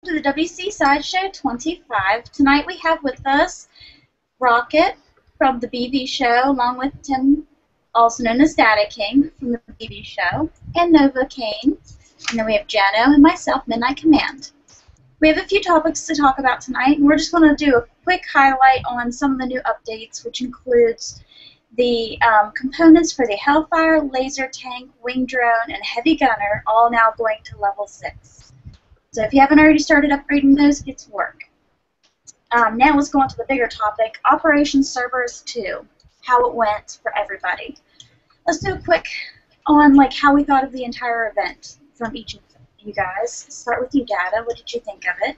to the WC Sideshow 25. Tonight we have with us Rocket from the BB Show, along with Tim, also known as Data King, from the BB Show, and Nova Kane. And then we have Jano and myself, Midnight Command. We have a few topics to talk about tonight, and we're just going to do a quick highlight on some of the new updates, which includes the components for the Hellfire, Laser Tank, Wing Drone, and Heavy Gunner, all now going to level 6. So if you haven't already started upgrading those, get to work. Now let's go on to the bigger topic, Operation Cerberus 2, how it went for everybody. Let's do a quick on how we thought of the entire event from each of you guys. Start with you, Data. What did you think of it?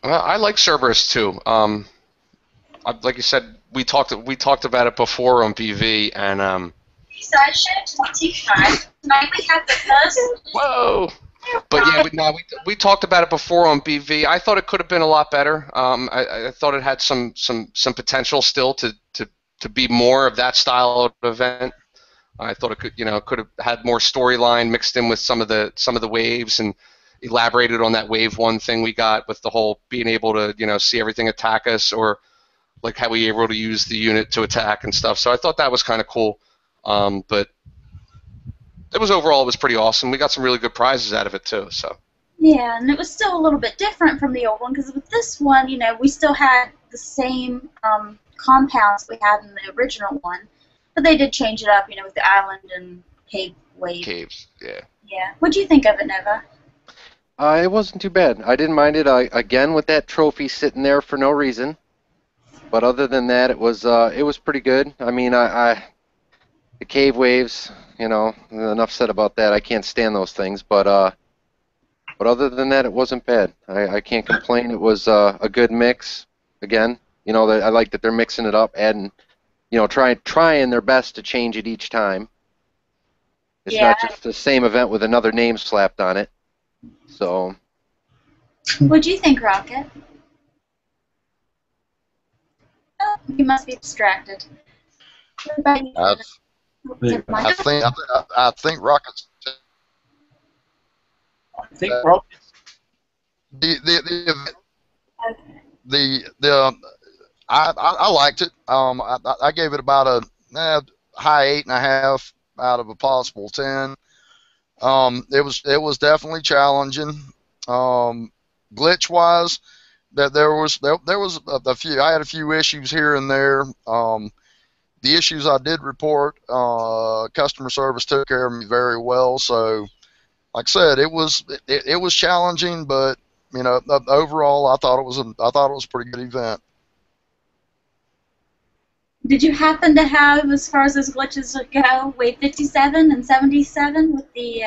Well, I like Cerberus 2. Like you said, we talked about it before on BV, and Sideshow 25. Tonight we have the first. Whoa! But yeah, we talked about it before on BV. I thought it could have been a lot better. I thought it had some potential still to be more of that style of event. I thought it could have had more storyline mixed in with some of the waves and elaborated on that wave 1 thing we got with the whole being able to see everything attack us, or like how we were able to use the unit to attack and stuff. So I thought that was kind of cool. But it was pretty awesome. We got some really good prizes out of it too. So yeah, and it was still a little bit different from the old one, because with this one, we still had the same compounds we had in the original one, but they did change it up, with the island and cave wave. Caves, yeah. Yeah. What do you think of it, Nova? It wasn't too bad. I didn't mind it. Again, with that trophy sitting there for no reason. But other than that, it was pretty good. I mean, the cave waves, enough said about that. I can't stand those things. But other than that, it wasn't bad. I can't complain. It was a good mix. Again, I like that they're mixing it up, adding, trying their best to change it each time. It's not just the same event with another name slapped on it. So. What do you think, Rocket? Oh, you must be distracted. I think Rocket's. I think Rocket. I liked it. I gave it about a high 8.5 out of a possible 10. It was definitely challenging. Glitch wise, that there was a few. I had a few issues here and there. The issues I did report, customer service took care of me very well. So, like I said, it was challenging, but overall, I thought it was a pretty good event. Did you happen to have, as far as those glitches go, wave 57 and 77 with the,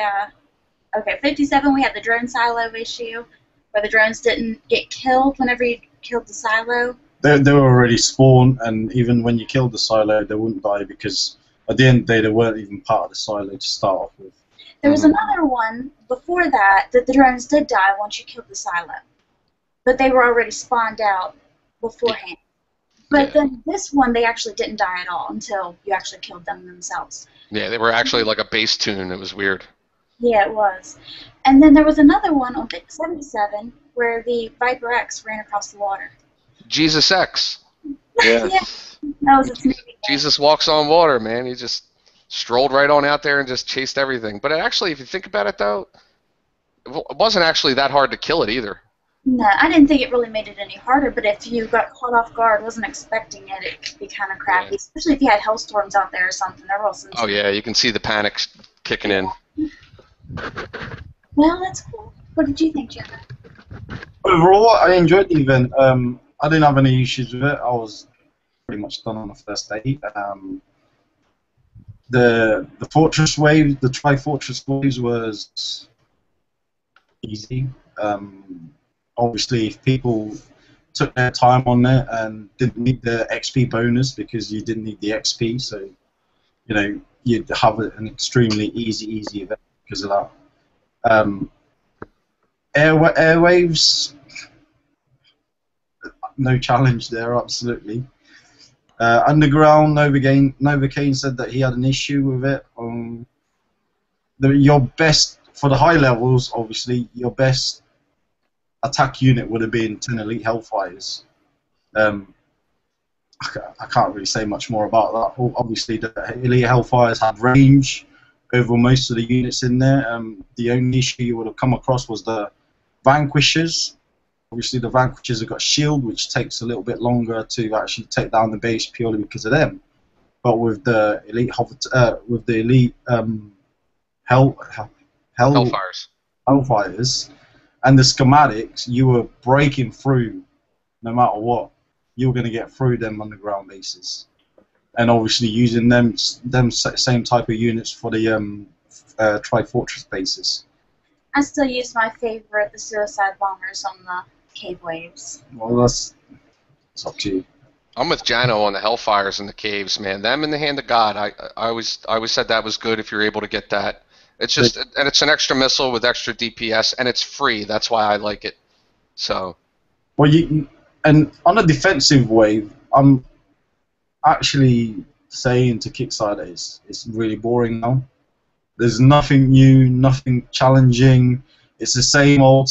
57 we had the drone silo issue, where the drones didn't get killed whenever you killed the silo? They were already spawned, and even when you killed the silo, they wouldn't die because at the end of the day, they weren't even part of the silo to start off with. There was another one before that the drones did die once you killed the silo, but they were already spawned out beforehand. But then this one, they actually didn't die at all until you actually killed them themselves. Yeah, they were actually like a base tune. It was weird. Yeah, it was. And then there was another one on 77 where the Viper X ran across the water. Jesus X. Yeah. Yeah, that was its name. Jesus walks on water, man. He just strolled right on out there and just chased everything. But actually, if you think about it, though, it wasn't actually that hard to kill it either. No, I didn't think it really made it any harder, but if you got caught off guard, wasn't expecting it, it could be kind of crappy, especially if you had hellstorms out there or something. Oh, yeah, you can see the panic kicking in. Well, that's cool. What did you think, Jenna? Overall, I enjoyed the event. I didn't have any issues with it. I was pretty much done on the first day. The fortress wave, the tri-fortress waves was easy. Obviously, if people took their time on it and didn't need the XP bonus because you didn't need the XP, so you'd have an extremely easy event because of that. Airwaves, no challenge there, absolutely. Underground, Nova Kane said that he had an issue with it. Your best for the high levels, obviously, your best attack unit would have been 10 elite Hellfires. I can't really say much more about that. Obviously, the elite Hellfires had range over most of the units in there. The only issue you would have come across was the Vanquishers. Obviously, the Vanquishers have got shield, which takes a little bit longer to actually take down the base purely because of them. But with the elite Hellfires and the schematics, you were breaking through no matter what. You were going to get through them underground bases, and obviously using them same type of units for the Tri-Fortress bases. I still use my favorite, the suicide bombers on the cave waves. Well, that's up to you. I'm with Jano on the Hellfires and the caves, man. Them in the hand of God. I always said that was good if you're able to get that. It's just, and it's an extra missile with extra DPS, and it's free. That's why I like it. So. Well, and on a defensive wave, I'm actually saying to Kickstarter it's really boring now. There's nothing new, nothing challenging. It's the same old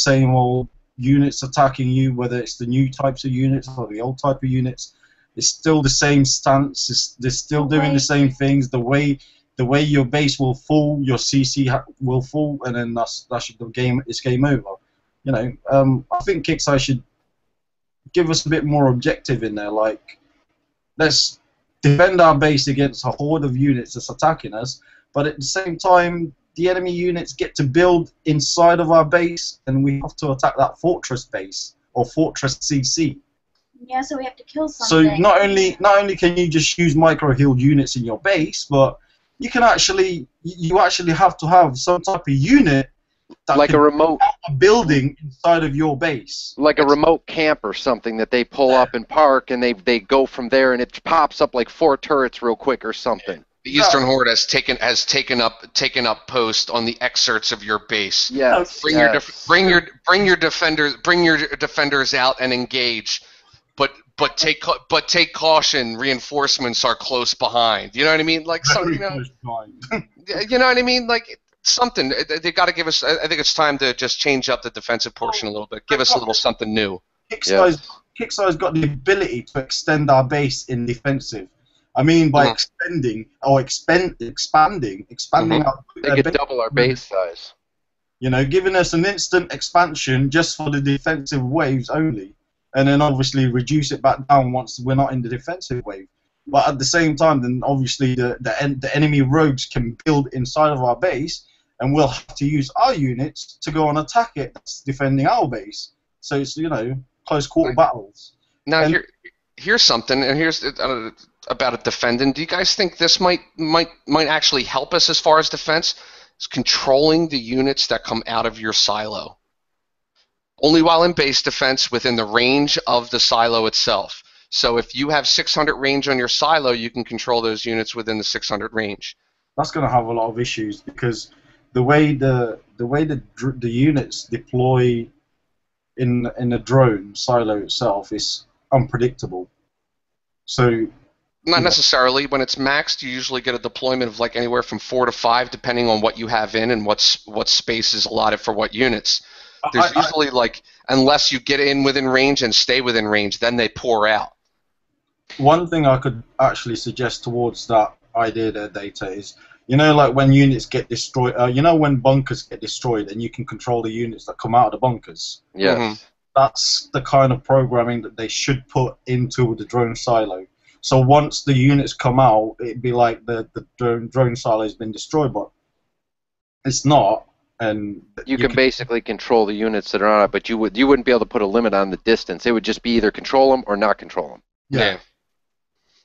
units attacking you, whether it's the new types of units or the old type of units. It's still the same stance. They're still doing the same things. The way your base will fall, your CC will fall, and then that's the game. It's game over. You know, I think Kickstarter should give us a bit more objective in there. Like, let's defend our base against a horde of units that's attacking us, but at the same time, the enemy units get to build inside of our base, and we have to attack that fortress base or fortress CC. Yeah, so we have to kill something. So not only can you just use micro-healed units in your base, but you actually have to have some type of unit that like a remote building inside of your base, like a remote camp or something that they pull up and park, and they go from there, and it pops up like 4 turrets real quick or something. The Eastern Horde has taken up post on the excerpts of your base. Yes. Bring your defenders out and engage, but take caution. Reinforcements are close behind. You know what I mean? Like something. You know what I mean? Like. Something they got to give us. I think it's time to just change up the defensive portion a little bit. Give us a little something new. Kickstarter's got the ability to extend our base in defensive. I mean, by expanding our they could double our base size. You know, giving us an instant expansion just for the defensive waves only, and then obviously reduce it back down once we're not in the defensive wave. But at the same time, then obviously the enemy rogues can build inside of our base, and we'll have to use our units to go and attack it that's defending our base. So it's, you know, close quarter battles. Now here's something, and here's about a defendant. Do you guys think this might actually help us as far as defense? It's controlling the units that come out of your silo. Only while in base defense within the range of the silo itself. So if you have 600 range on your silo, you can control those units within the 600 range. That's going to have a lot of issues because the way the units deploy in the drone silo itself is unpredictable. So not necessarily. When it's maxed, you usually get a deployment of like anywhere from 4 to 5, depending on what you have in and what space is allotted for what units. There's usually like, unless you get in within range and stay within range, then they pour out. One thing I could actually suggest towards that idea there, Data, is, you know, like when units get destroyed, you know, when bunkers get destroyed and you can control the units that come out of the bunkers? Yes. That's the kind of programming that they should put into the drone silo. So once the units come out, it'd be like the drone silo has been destroyed, but it's not. And you can basically control the units that are on it, but you wouldn't be able to put a limit on the distance. It would just be either control them or not control them. Yeah.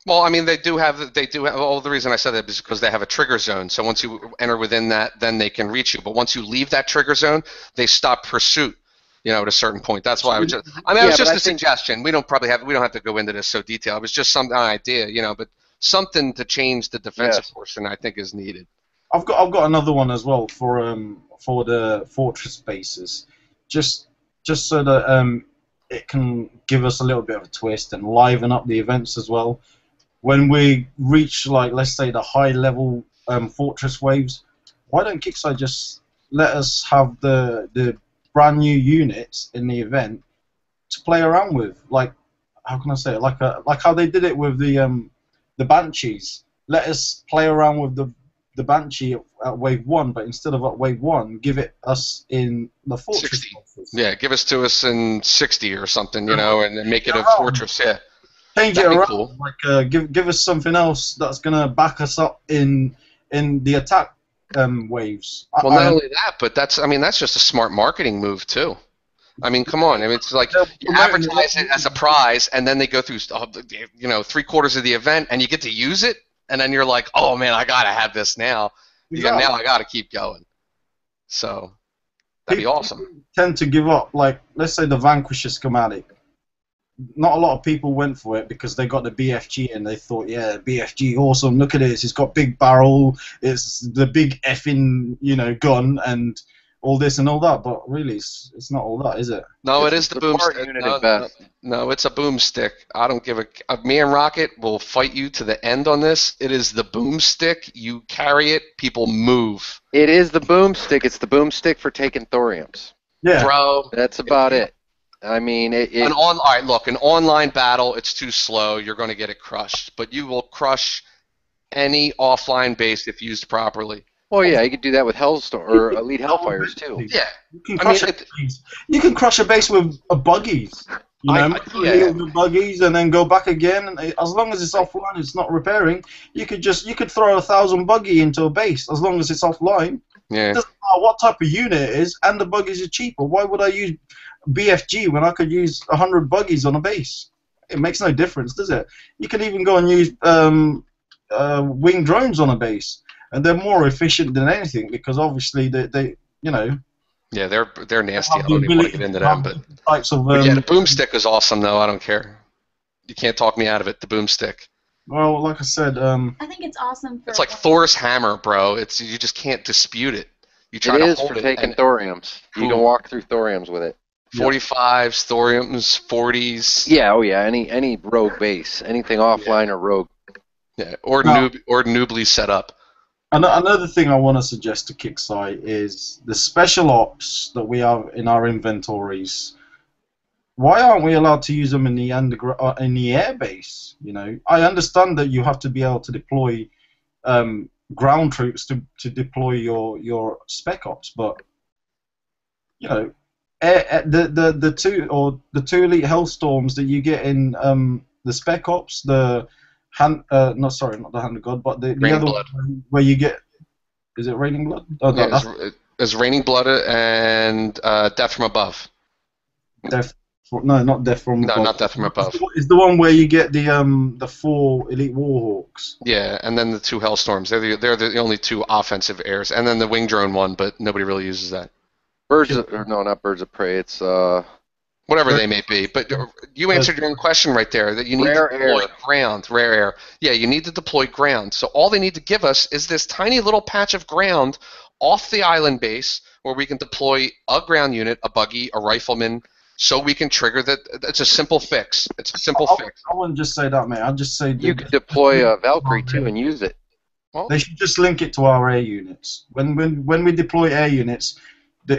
Well, I mean, they do have. Well, the reason I said that is because they have a trigger zone. So once you enter within that, then they can reach you. But once you leave that trigger zone, they stop pursuit. You know, at a certain point. That's why I was just. I mean, it was just a suggestion. We don't have to go into this so detailed. It was just some idea, you know. But something to change the defensive portion, I think, is needed. I've got another one as well for the fortress bases, just so that it can give us a little bit of a twist and liven up the events as well. When we reach, like, let's say the high level fortress waves, why don't Kickstarter just let us have the brand new units in the event to play around with. Like, how can I say it? Like how they did it with the Banshees. Let us play around with the Banshee at wave 1, but instead of at wave 1, give it us in the fortress. 60. Yeah, give us to us in 60 or something, you know, and then make it a fortress. Yeah. Change That'd it be around. cool. Like give us something else that's gonna back us up in the attack waves. Well, not only that, but that's just a smart marketing move too. I mean, come on. I mean, it's like you advertise it as a prize, and then they go through, 3/4 of the event, and you get to use it, and then you're like, oh man, I gotta have this now. Exactly. Now I gotta keep going. So that'd be awesome. People tend to give up. Like, let's say the Vanquisher schematic. Not a lot of people went for it because they got the BFG and they thought, yeah, BFG, awesome. Look at this. It's got big barrel. It's the big effing, gun and all this and all that. But really, it's not all that, is it? No, it is the boomstick. No, it's a boomstick. I don't give a. Me and Rocket will fight you to the end on this. It is the boomstick. You carry it. People move. It is the boomstick. It's the boomstick for taking thoriums. Yeah, bro. That's about it. I mean, an online battle, it's too slow. You're going to get it crushed. But you will crush any offline base if used properly. Well, yeah, you could do that with Hellstorm or Elite Hellfires too. Yeah, you can crush a base with buggies. With buggies and then go back again. And as long as it's offline, it's not repairing. You could throw 1,000 buggy into a base as long as it's offline. Yeah. It doesn't matter what type of unit it is, and the buggies are cheaper. Why would I use BFG when I could use 100 buggies on a base? It makes no difference, does it? You can even go and use winged drones on a base, and they're more efficient than anything because obviously they. Yeah, they're nasty. I don't even want to get into them, but the boomstick is awesome though. I don't care. You can't talk me out of it. The boomstick. Well, like I said, I think it's awesome. It's like Thor's hammer, bro. You just can't dispute it. You try to hold it. It is for taking thoriums. You can walk through thoriums with it. 45s, thoriums, 40s. Yeah, oh yeah. Any rogue base, anything offline or rogue. Yeah, or noobly set up. Another thing I want to suggest to Kickside is the special ops that we have in our inventories. Why aren't we allowed to use them in the air base? I understand that you have to be able to deploy ground troops to deploy your spec ops, but the two elite Hellstorms that you get in the spec ops, not the Hand of God, but the other one where you get, is it Raining Blood? Oh, no, yeah, it's Raining Blood and Death from Above. Not Death from Above. No, not Death from Above. It's the one where you get the 4 Elite Warhawks. Yeah, and then the 2 Hellstorms. They're the only 2 offensive airs, and then the Wing Drone one, but nobody really uses that. Not Birds of Prey. It's whatever they may be. But you answered your own question right there, that you need to deploy ground, rare air. Yeah, you need to deploy ground. So all they need to give us is this tiny little patch of ground off the island base where we can deploy a ground unit, a buggy, a rifleman, so we can trigger that. It's a simple fix. It's a simple fix. I wouldn't just say that, mate. I'd just say you could deploy a Valkyrie too and use it. Well, they should just link it to our air units. When we deploy air units,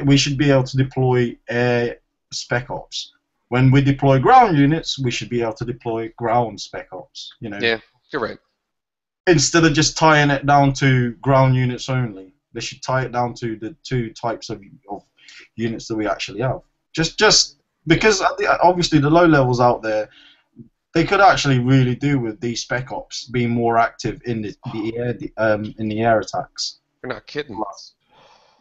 we should be able to deploy air spec ops. When we deploy ground units, we should be able to deploy ground spec ops. Yeah, you're right. Instead of just tying it down to ground units only, they should tie it down to the 2 types of units that we actually have. Just because obviously the low levels out there, they could actually really do with these spec ops being more active in the air attacks. You're not kidding.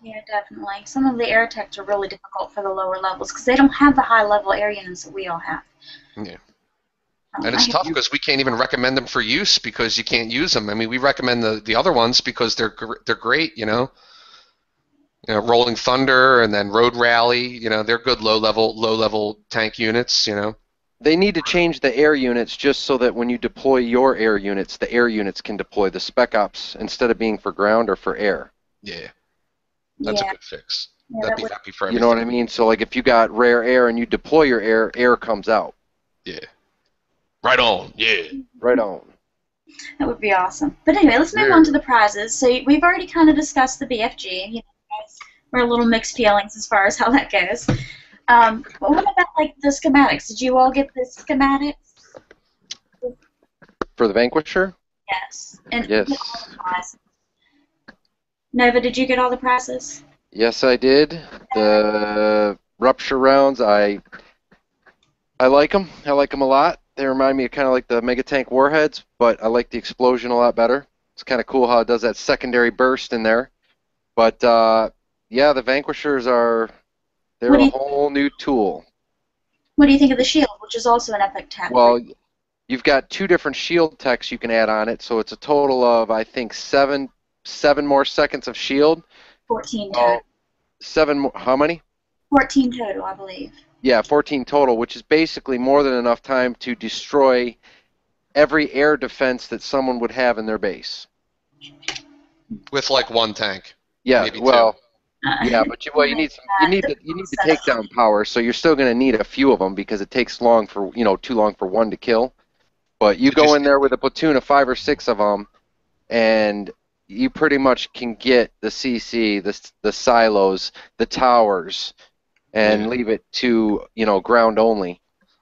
Yeah, definitely. Some of the air attacks are really difficult for the lower levels because they don't have the high-level air units that we all have. Yeah. And it's tough because we can't even recommend them for use because you can't use them. I mean, we recommend the other ones because they're great, Rolling Thunder and then Road Rally, they're good low-level tank units, They need to change the air units just so that when you deploy your air units, the air units can deploy the spec ops instead of being for ground or for air. Yeah. That's a good fix. Yeah, That'd be happy for everything. You know what I mean? So, like, if you got rare air and you deploy your air comes out. Yeah. Right on. Yeah. Right on. That would be awesome. But anyway, let's move on to the prizes. So we've already kind of discussed the BFG. we're a little mixed feelings as far as how that goes. But what about like the schematics? Did you all get the schematics? For the Vanquisher? Yes. And Yes. all the prizes. Nova, did you get all the prizes? Yes, I did. The rupture rounds, I like them. I like them a lot. They remind me of kind of like the Mega Tank warheads, but I like the explosion a lot better. It's kind of cool how it does that secondary burst in there. But yeah, the Vanquishers they're a whole new tool. What do you think of the shield, which is also an epic tech? Well, you've got 2 different shield techs you can add on it, so it's a total of, I think, 7 more seconds of shield. 14 total. 7 more, how many? 14 total, I believe. Yeah, 14 total, which is basically more than enough time to destroy every air defense that someone would have in their base. With like 1 tank. Yeah, maybe well, 2. yeah, but you need the takedown power, so you're still going to need a few of them because it takes too long for one to kill. But you go in there with a platoon of 5 or 6 of them, and you pretty much can get the CC, the silos, the towers, and leave it to ground only.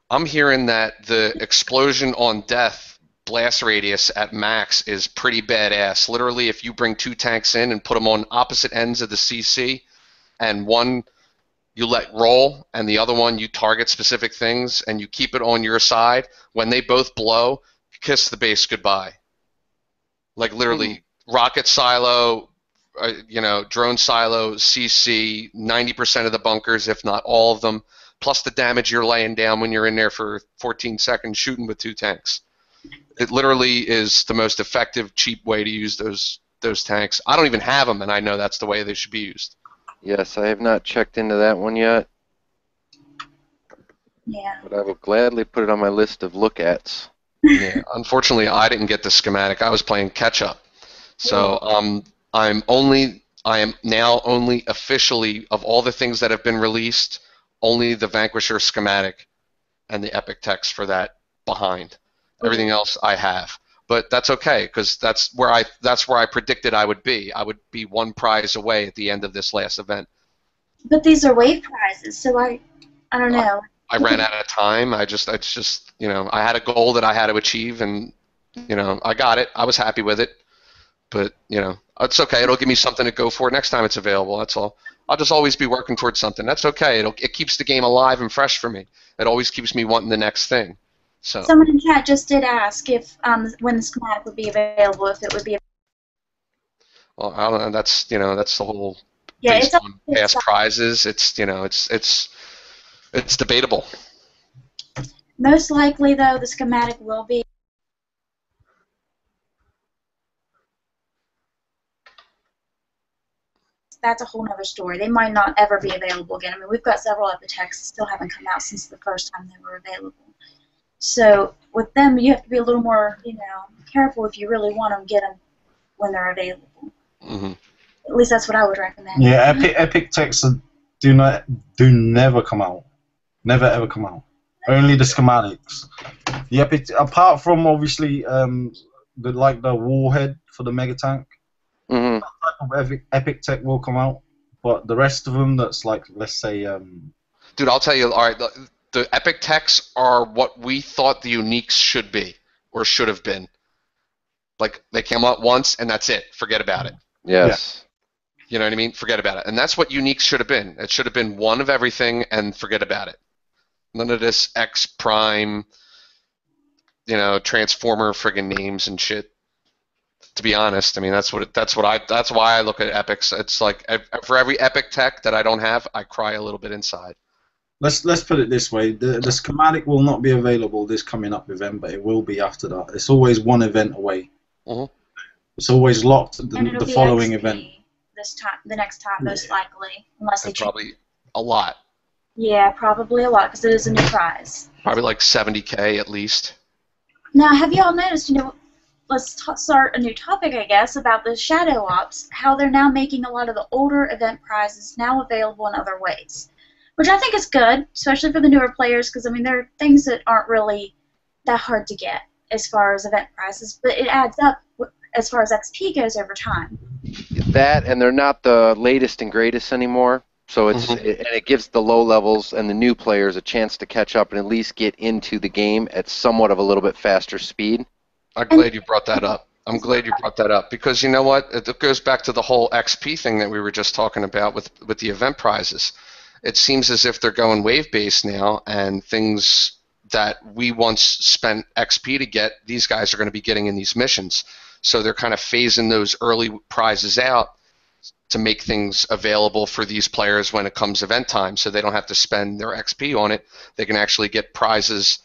I'm hearing that the explosion on death blast radius at max is pretty badass. Literally, if you bring 2 tanks in and put them on opposite ends of the CC, and one you let roll, and the other one you target specific things, and you keep it on your side, when they both blow, kiss the base goodbye. Like literally, rocket silo, drone silo, CC, 90% of the bunkers, if not all of them, plus the damage you're laying down when you're in there for 14 seconds shooting with 2 tanks. It literally is the most effective, cheap way to use those tanks. I don't even have them, and I know that's the way they should be used. Yes, I have not checked into that one yet. Yeah. But I will gladly put it on my list of look-ats. Yeah, unfortunately, I didn't get the schematic. I was playing catch-up. So I am now only officially, of all the things that have been released, only the Vanquisher schematic and the epic text for that behind. Everything else I have. But that's okay, because that's where I predicted I would be. I would be 1 prize away at the end of this last event. But these are wave prizes, so I don't know. I ran out of time. I had a goal that I had to achieve, and I got it. I was happy with it. But it's okay. It'll give me something to go for next time it's available. That's all. I'll just always be working towards something. That's okay. It keeps the game alive and fresh for me. It always keeps me wanting the next thing. So. Someone in chat just did ask if when the schematic would be available, if it would be. Well, I don't know. That's that's the whole. Yeah, based on past prizes. It's debatable. Most likely, though, the schematic will be. That's a whole nother story. They might not ever be available again. I mean, we've got several epitechs still haven't come out since the first time they were available. So with them, you have to be a little more, careful if you really want them. Get them when they're available. Mm-hmm. At least that's what I would recommend. Yeah, epic texts do never come out. Never ever come out. Only the schematics. The epic, apart from obviously the warhead for the mega tank. Mm-hmm. That type of epic tech will come out, but the rest of them, that's like, let's say. Dude, I'll tell you. All right, the epic techs are what we thought the uniques should be or should have been. Like they came out once and that's it. Forget about it. Yes. Yeah. You know what I mean? Forget about it. And that's what uniques should have been. It should have been one of everything and forget about it. None of this X Prime, Transformer friggin' names and shit. To be honest, I mean that's why I look at epics. It's like for every epic tech that I don't have, I cry a little bit inside. Let's put it this way: the schematic will not be available this coming up event, but it will be after that. It's always one event away. Mm-hmm. It's always locked And the following XP event. The next time, most likely, unless they probably a lot. Yeah, probably a lot because it is a new prize. Probably like 70K at least. Now, have you all noticed? Let's start a new topic, I guess, about the Shadow Ops. How they're now making a lot of the older event prizes now available in other ways, which I think is good, especially for the newer players, because I mean there are things that aren't really that hard to get as far as event prizes, but it adds up as far as XP goes over time. that, and they're not the latest and greatest anymore. So and it gives the low levels and the new players a chance to catch up and at least get into the game at somewhat of a little bit faster speed. I'm glad you brought that up. I'm glad you brought that up because you know what? It goes back to the whole XP thing that we were just talking about with the event prizes. It seems as if they're going wave-based now, and things that we once spent XP to get, these guys are going to be getting in these missions. So they're kind of phasing those early prizes out to make things available for these players when it comes event time, so they don't have to spend their XP on it. They can actually get prizes,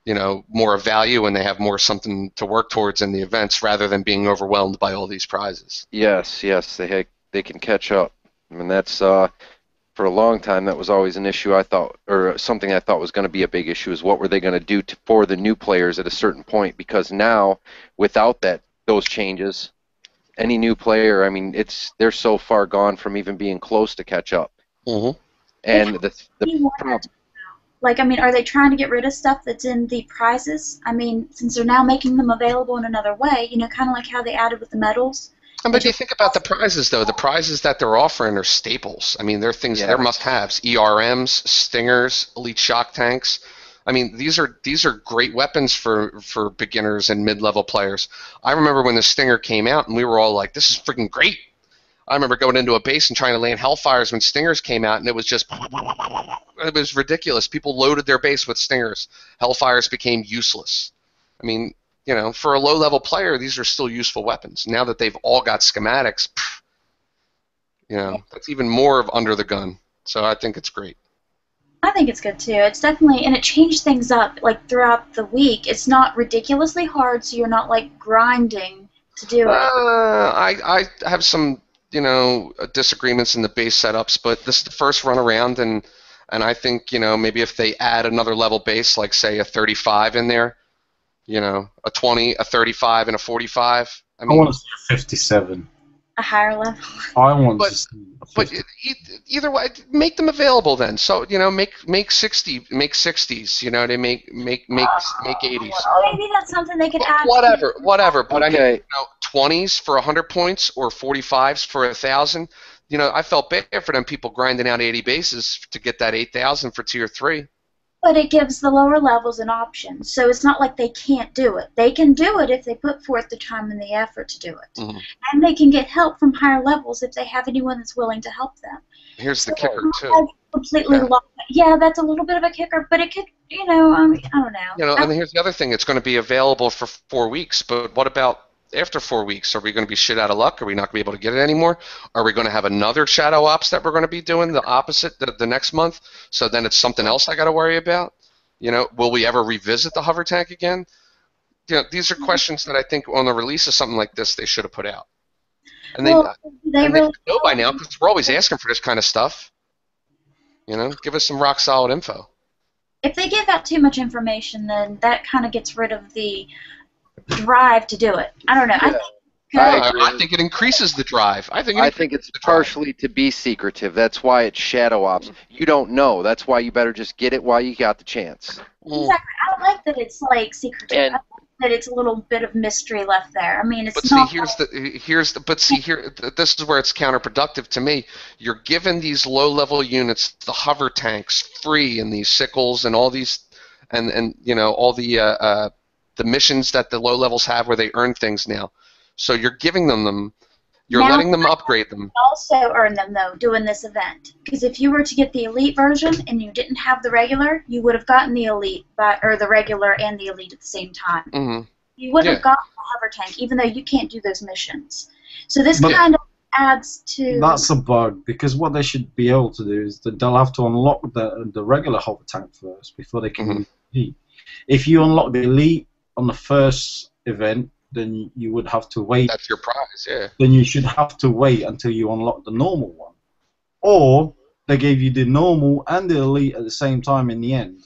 you know, more of value when they have more something to work towards in the events rather than being overwhelmed by all these prizes. Yes, they can catch up. I mean, that's for a long time that was always an issue I thought, or something I thought was going to be a big issue, is what were they going to do for the new players at a certain point, because now without those changes, any new player, I mean, they're so far gone from even being close to catch up. Mm-hmm. And the problem. Like, I mean, are they trying to get rid of stuff that's in the prizes? I mean, since they're now making them available in another way, you know, kind of like how they added with the medals. But you think about the prizes, though. The prizes that they're offering are staples. I mean, they're things, they're must-haves. ERMs, Stingers, Elite Shock Tanks. I mean, these are great weapons for beginners and mid-level players. I remember when the Stinger came out, and we were all like, this is freaking great. I remember going into a base and trying to land Hellfires when Stingers came out, and it was just, it was ridiculous. People loaded their base with Stingers. Hellfires became useless. I mean, you know, for a low-level player, these are still useful weapons. Now that they've all got schematics, you know, that's even more of under the gun. So I think it's great. I think it's good too. It's definitely, and it changed things up like throughout the week. It's not ridiculously hard, so you're not like grinding to do it. I have some, you know, disagreements in the base setups, but this is the first run around, and I think, you know, maybe if they add another level base, like say a 35 in there, you know, a 20, a 35, and a 45. I mean, I want to see a 57. A higher level. I want to see a 50. But either way, make them available then. So, you know, make 60s. You know, they make 80s. Maybe that's something they could add. Whatever. But Okay. I mean, you know, 20s for 100 points or 45s for 1,000. You know, I felt bad for them people grinding out 80 bases to get that 8,000 for tier 3. But it gives the lower levels an option, so it's not like they can't do it. They can do it if they put forth the time and the effort to do it. Mm-hmm. And they can get help from higher levels if they have anyone that's willing to help them. Here's the kicker, too. I've completely lost. Yeah, that's a little bit of a kicker, but it could, you know, I don't know. You know, and here's the other thing. It's going to be available for 4 weeks, but what about after 4 weeks? Are we going to be shit out of luck? Are we not going to be able to get it anymore? Are we going to have another Shadow Ops that we're going to be doing the opposite the next month? So then it's something else I got to worry about? You know, will we ever revisit the hover tank again? You know, these are questions that I think on the release of something like this they should have put out. And they really know by now because we're always asking for this kind of stuff. You know, give us some rock solid info. If they give out too much information, then that kind of gets rid of the drive to do it. I don't know. Yeah. I think it increases the drive. I think it's partially to be secretive. That's why it's Shadow Ops. You don't know. That's why you better just get it while you got the chance. Exactly. I don't like that it's like secretive. I like that it's a little bit of mystery left there. I mean, it's not. But this is where it's counterproductive to me. You're giving these low-level units the hover tanks free, and these sickles and all these, and you know, all the missions that the low levels have where they earn things now. So you're giving them, you're letting them upgrade them. Also earn them, though, doing this event. Because if you were to get the Elite version and you didn't have the regular, you would have gotten the Elite, or the regular and the Elite at the same time. Mm-hmm. You would have gotten the hover tank, even though you can't do those missions. So this kind of adds to... That's a bug, because what they should be able to do is that they'll have to unlock the regular hover tank first before they can use the Elite. If you unlock the Elite on the first event, then you would have to wait. That's your prize, yeah. Then you should have to wait until you unlock the normal one. Or they gave you the normal and the Elite at the same time in the end.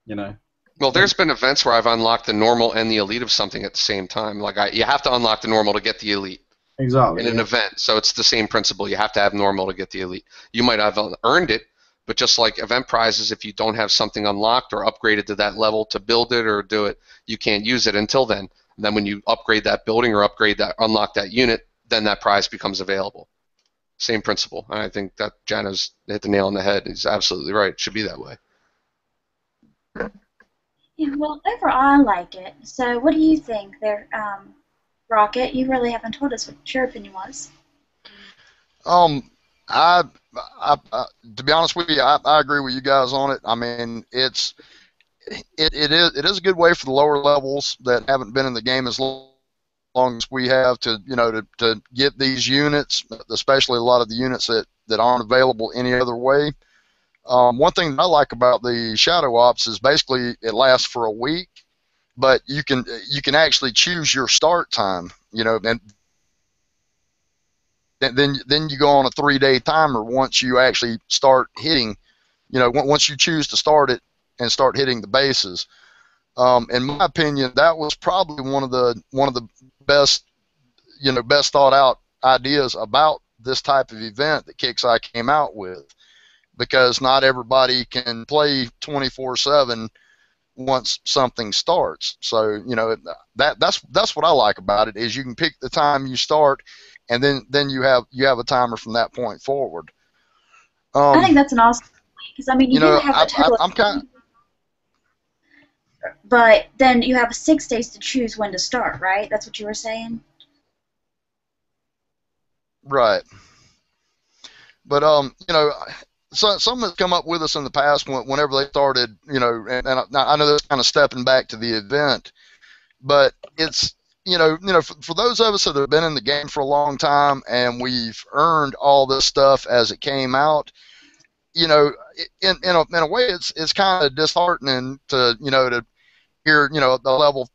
You know? Well, there's been events where I've unlocked the normal and the Elite of something at the same time. Like you have to unlock the normal to get the Elite. Exactly. In an event. So it's the same principle. You have to have normal to get the Elite. You might have earned it, but just like event prizes, if you don't have something unlocked or upgraded to that level to build it or do it, you can't use it until then. And then when you upgrade that building or unlock that unit, then that prize becomes available. Same principle. And I think that Jano's hit the nail on the head. He's absolutely right. It should be that way. Yeah, well, overall, I like it. So, what do you think there, Rocket? You really haven't told us what your opinion was. I, to be honest with you, I agree with you guys on it. I mean, it is a good way for the lower levels that haven't been in the game as long as we have to, to get these units, especially a lot of the units that aren't available any other way. One thing that I like about the Shadow Ops is basically it lasts for a week, but you can actually choose your start time, and then you go on a 3-day timer once you actually start hitting, once you choose to start it and start hitting the bases. In my opinion, that was probably one of the best thought out ideas about this type of event that Kixeye came out with, because not everybody can play 24/7 once something starts. So that's what I like about it, is you can pick the time you start, and then you have a timer from that point forward. I think that's an awesome point, because I mean you do have a total. I'm kind. But then you have 6 days to choose when to start, right? That's what you were saying? Right. But some have come up with us in the past whenever they started, and I know that's kind of stepping back to the event, but it's for those of us that have been in the game for a long time and we've earned all this stuff as it came out, in a way it's kind of disheartening to hear the level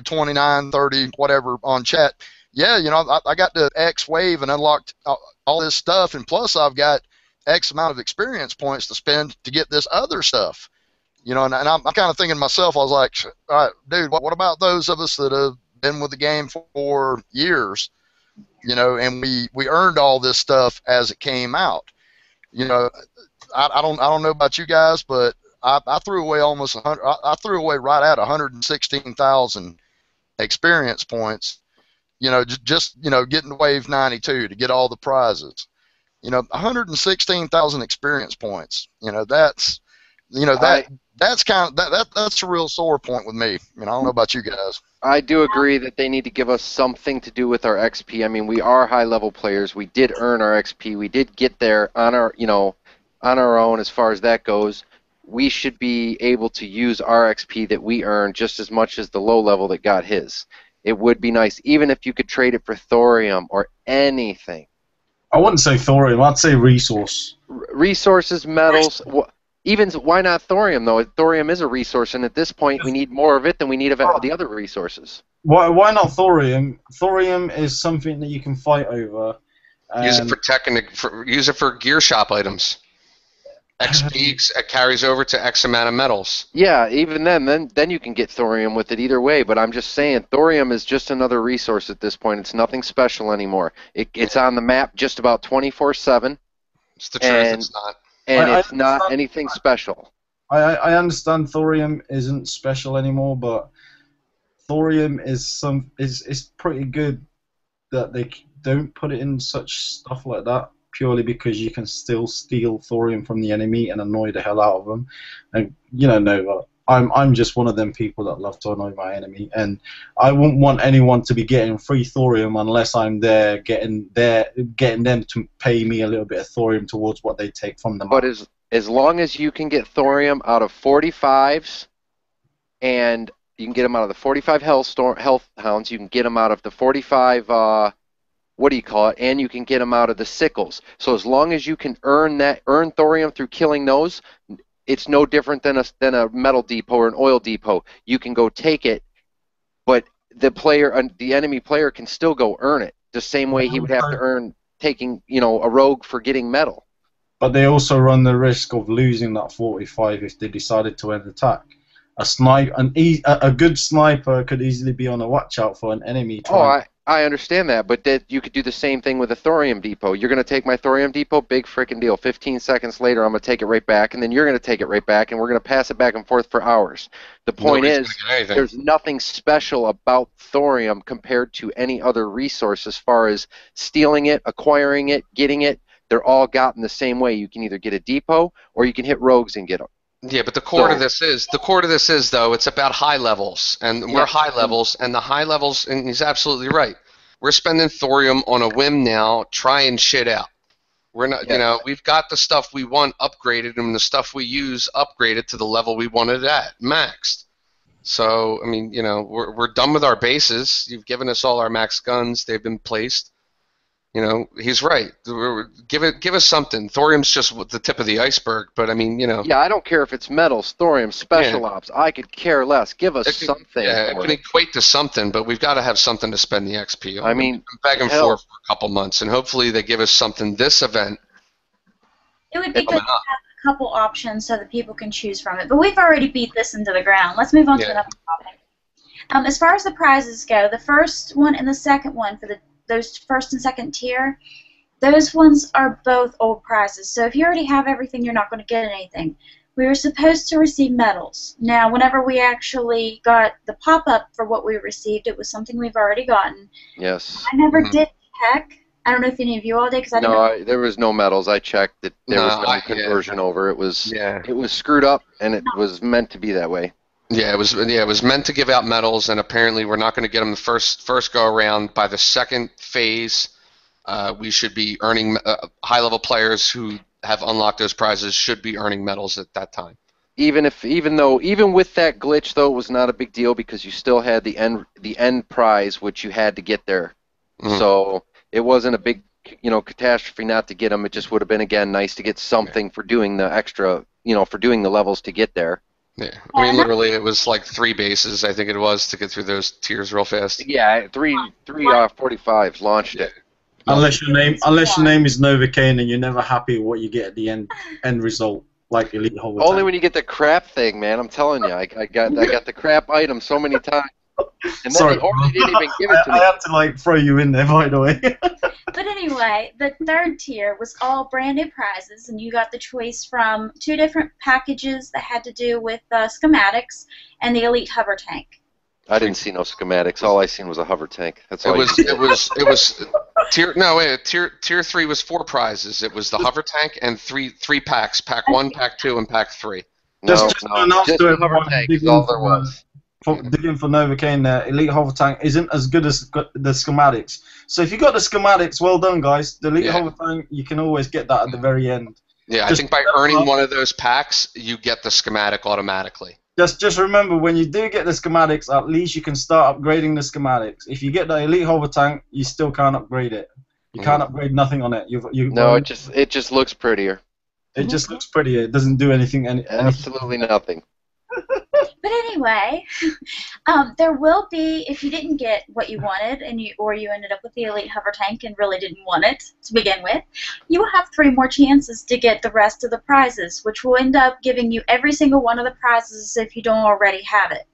29, 30, whatever on chat. Yeah, I got to X wave and unlocked all this stuff, and plus I've got X amount of experience points to spend to get this other stuff. And I'm kind of thinking to myself, I was like, all right, dude, what about those of us that have been with the game for years, and we earned all this stuff as it came out. I don't know about you guys, but I threw away almost 100. I threw away right at 116,000 experience points. Just getting to wave 92 to get all the prizes. 116,000 experience points. That's that's kind of that's a real sore point with me. I don't know about you guys. I do agree that they need to give us something to do with our XP. I mean, we are high-level players. We did earn our XP. We did get there on our own as far as that goes. We should be able to use our XP that we earn just as much as the low level that got his. It would be nice, even if you could trade it for thorium or anything. I wouldn't say thorium. I'd say resource. Resources, metals. Even why not thorium though? Thorium is a resource, and at this point we need more of it than we need of the other resources. Why not thorium? Thorium is something that you can fight over. Use it use it for gear shop items. XP carries over to X amount of metals. Yeah, even then you can get thorium with it either way. But I'm just saying, thorium is just another resource at this point. It's nothing special anymore. It's on the map just about 24/7. It's the truth. It's not. And it's not anything special. I understand thorium isn't special anymore, but thorium is pretty good that they don't put it in such stuff like that, purely because you can still steal thorium from the enemy and annoy the hell out of them. And I'm just one of them people that love to annoy my enemy, and I wouldn't want anyone to be getting free thorium unless I'm there getting them to pay me a little bit of thorium towards what they take from them. But as long as you can get thorium out of 45s, and you can get them out of the 45 health hounds, you can get them out of the 45 and you can get them out of the sickles. So as long as you can earn thorium through killing those, it's no different than a metal depot or an oil depot. You can go take it, but the enemy player can still go earn it the same way he would have to earn taking a rogue for getting metal. But they also run the risk of losing that 45 if they decided to end attack. A good sniper could easily be on the watch out for an enemy. I understand that, but that you could do the same thing with a thorium depot. You're going to take my thorium depot, big freaking deal. 15 seconds later, I'm going to take it right back, and then you're going to take it right back, and we're going to pass it back and forth for hours. The point Nobody's is, going to get anything. there's nothing special about thorium compared to any other resource as far as stealing it, acquiring it, getting it. They're all gotten the same way. You can either get a depot, or you can hit rogues and get them. Yeah, but the core to this is though, it's about high levels, and we're high levels, and the high levels, and he's absolutely right. We're spending thorium on a whim now, trying shit out. We're not, you know, we've got the stuff we want upgraded, and the stuff we use upgraded to the level we wanted it at, maxed. So, I mean, you know, we're done with our bases. You've given us all our max guns; they've been placed. You know, he's right. Give us something. Thorium's just the tip of the iceberg, but I mean, you know. Yeah, I don't care if it's metals, thorium, special ops. I could care less. Give us something. Yeah, it can equate to something, but we've got to have something to spend the XP on. I mean, back and forth for a couple months, and hopefully they give us something this event. It would be good to have a couple options so that people can choose from it. But we've already beat this into the ground. Let's move on to another topic. As far as the prizes go, the first one and the second one for those first and second tier, those ones are both old prizes. So if you already have everything, you're not going to get anything. We were supposed to receive medals. Now, whenever we actually got the pop-up for what we received, it was something we've already gotten. Yes. I never did check. I don't know if any of you all did, because I didn't know. There was no medals. I checked that there was no conversion over. It was screwed up, and it was meant to be that way. Yeah, it was meant to give out medals, and apparently we're not going to get them the first go around. By the second phase, we should be earning high-level players who have unlocked those prizes should be earning medals at that time. Even with that glitch, though, it was not a big deal because you still had the end prize, which you had to get there. So it wasn't a big catastrophe not to get them. It just would have been again nice to get something for doing the extra, for doing the levels to get there. Yeah, I mean, literally, it was like 3 bases, I think it was, to get through those tiers real fast. Yeah, three 45s launched it. Unless your name is Novocaine and you're never happy with what you get at the end result, like Elite Hover. Only when you get the crap thing, man. I'm telling you, I got the crap item so many times. And then they already didn't even give it to me. I had to throw you in there, by the way. But anyway, the third tier was all brand new prizes, and you got the choice from 2 different packages that had to do with schematics and the Elite Hover Tank. I didn't see no schematics. All I seen was a hover tank. That's all. It was tier 3 was 4 prizes. It was the hover tank and three packs: pack 1, pack 2, and pack 3. Just the hover tank is all there was. Digging for Novocaine there, Elite Hover Tank isn't as good as the schematics. So if you got the schematics, well done, guys. The Elite Hover Tank, you can always get that at the very end. Yeah, I think by earning one of those packs, you get the schematic automatically. Just remember, when you do get the schematics, at least you can start upgrading the schematics. If you get the Elite Hover Tank, you still can't upgrade it. You can't upgrade nothing on it. No, it just looks prettier. It just looks prettier. It doesn't do anything. Absolutely nothing. But anyway, there will be, if you didn't get what you wanted or you ended up with the Elite Hover Tank and really didn't want it to begin with, you will have 3 more chances to get the rest of the prizes, which will end up giving you every single one of the prizes if you don't already have it.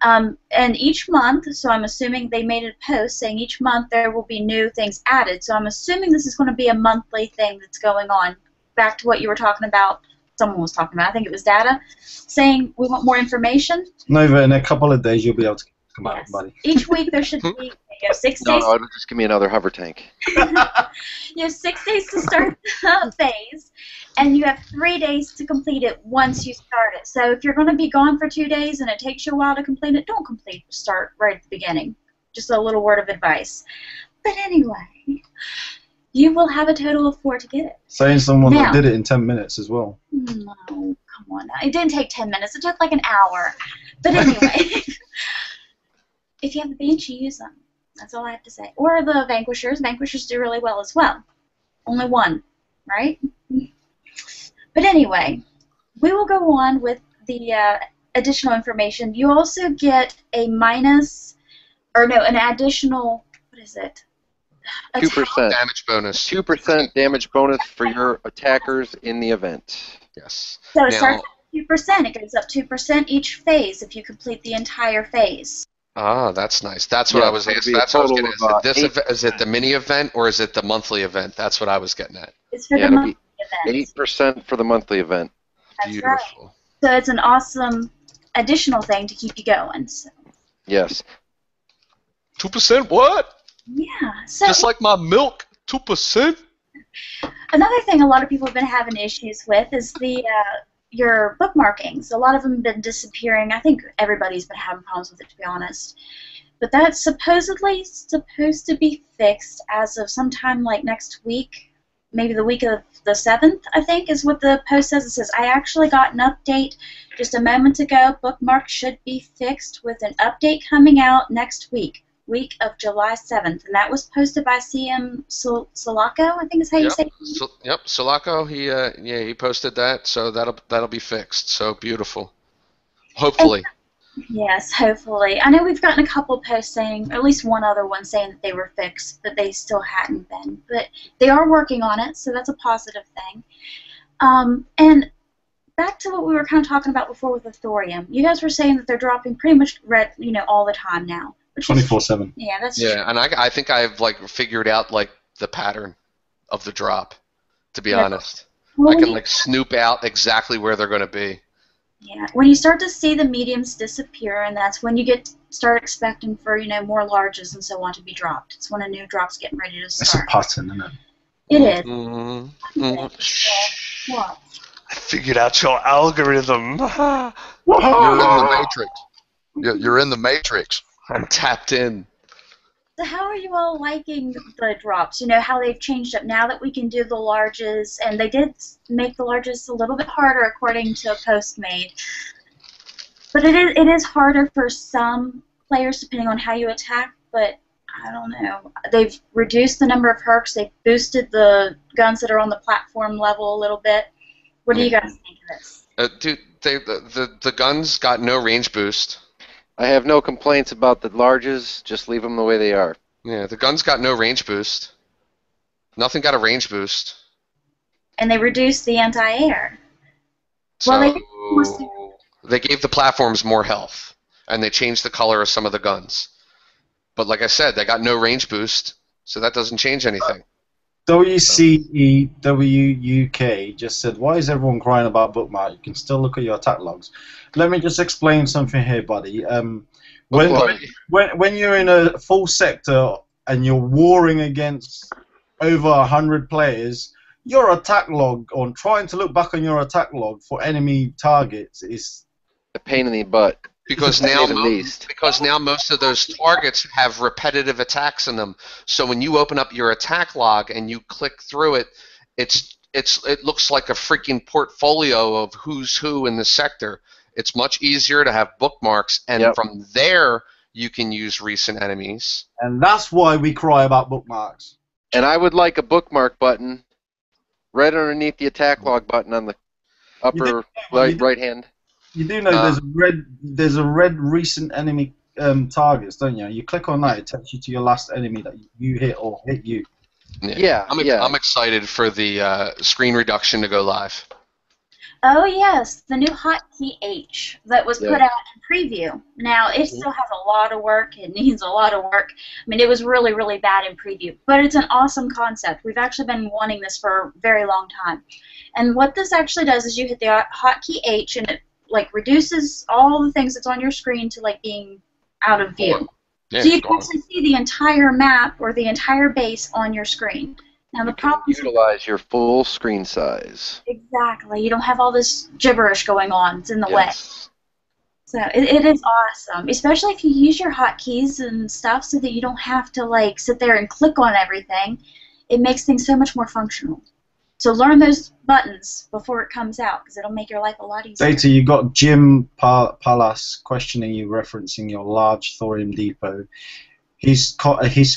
And each month, so I'm assuming they made a post saying each month there will be new things added, so I'm assuming this is going to be a monthly thing that's going on. Back to what you were talking about. Someone was talking about, I think it was Data, saying we want more information. Nova, in a couple of days you'll be able to come out, buddy. Each week there should be 6 days. No, just give me another hover tank. You have 6 days to start the phase, and you have 3 days to complete it once you start it. So if you're going to be gone for 2 days and it takes you a while to complete it, don't start right at the beginning. Just a little word of advice. But anyway, you will have a total of 4 to get it. Saying someone that did it in 10 minutes as well. No, come on. It didn't take 10 minutes. It took like an hour. But anyway, if you have the Banshee, use them. That's all I have to say. Or the Vanquishers. Vanquishers do really well as well. Only 1, right? But anyway, we will go on with the additional information. You also get an additional, what is it? 2% damage bonus. 2% damage bonus for your attackers in the event. Yes. So it starts at 2%. It goes up 2% each phase if you complete the entire phase. Ah, that's nice. That's what I was it'll asking. be a That's what I was total getting of at. This 8. event, is it the mini event or is it the monthly event? That's what I was getting at. It's for Yeah, the it'll be monthly event. 8% for the monthly event. That's right. Beautiful. So it's an awesome additional thing to keep you going. So, Yes. 2% what? yeah. So Just like my milk, 2%? another thing a lot of people have been having issues with is the your bookmarkings. A lot of them have been disappearing. I think everybody's been having problems with it, to be honest. But that's supposedly supposed to be fixed as of sometime like next week, maybe the week of the 7th, I think, is what the post says. It says, I actually got an update just a moment ago. Bookmarks should be fixed with an update coming out next week of July 7th. And that was posted by CM Sulaco, I think is how you say it. Yep, Sulaco, he posted that, so that'll be fixed. So beautiful. Hopefully. Yes, hopefully. I know we've gotten a couple posts saying, or at least one other one saying that they were fixed, but they still hadn't been. But they are working on it, so that's a positive thing. And back to what we were kind of talking about before with the thorium. You guys were saying that they're dropping pretty much red, all the time now. 24/7. Yeah, that's true. Yeah, and I think I've like figured out like the pattern of the drop. To be honest, Well, I can like snoop out exactly where they're going to be. Yeah, when you start to see the mediums disappear, and that's when you start expecting for more larges and so on to be dropped. It's when a new drop's getting ready to It's a start. pattern, isn't it? It is. Shh. What? I figured out your algorithm. You're in the matrix. You're in the matrix. I'm tapped in. So how are you all liking the drops? How they've changed up now that we can do the larges, and they did make the larges a little bit harder according to a post made. But it is harder for some players depending on how you attack, but I don't know. They've reduced the number of hercs, they've boosted the guns that are on the platform level a little bit. What do you guys think of this? Dude, the guns got no range boost. I have no complaints about the larges. Just leave them the way they are. Yeah, the guns got no range boost. Nothing got a range boost. And they reduced the anti-air. So Well, they gave the platforms more health, and they changed the color of some of the guns. But like I said, they got no range boost, so that doesn't change anything. WCEWUK just said, why is everyone crying about bookmark? You can still look at your attack logs. Let me just explain something here, buddy. When you're in a full sector and you're warring against over 100 players, your attack log, on trying to look back on your attack log for enemy targets, is A pain in the butt. Because now most of those targets have repetitive attacks in them. So when you open up your attack log and you click through it, it looks like a freaking portfolio of who's who in the sector. It's much easier to have bookmarks, and from there you can use recent enemies. And that's why we cry about bookmarks. And I would like a bookmark button right underneath the attack log button on the upper right hand. You do know there's a red recent enemy targets, don't you? You click on that, it takes you to your last enemy that you hit or hit you. Yeah. I'm excited for the screen reduction to go live. Oh yes, the new hotkey H that was put out in preview. Now it still has a lot of work. It needs a lot of work. I mean, it was really, really bad in preview, but it's an awesome concept. We've actually been wanting this for a very long time. And what this actually does is you hit the hotkey H, and it reduces all the things that's on your screen to being out of view. Yeah, so you can actually see the entire map or the entire base on your screen. Now the problem is utilize your full screen size. Exactly. You don't have all this gibberish going on. It's in the way. So it is awesome, especially if you use your hotkeys and stuff so that you don't have to sit there and click on everything. It makes things so much more functional. So learn those buttons before it comes out, because it'll make your life a lot easier. Data, you got Jim Palas questioning you, referencing your large thorium depot. His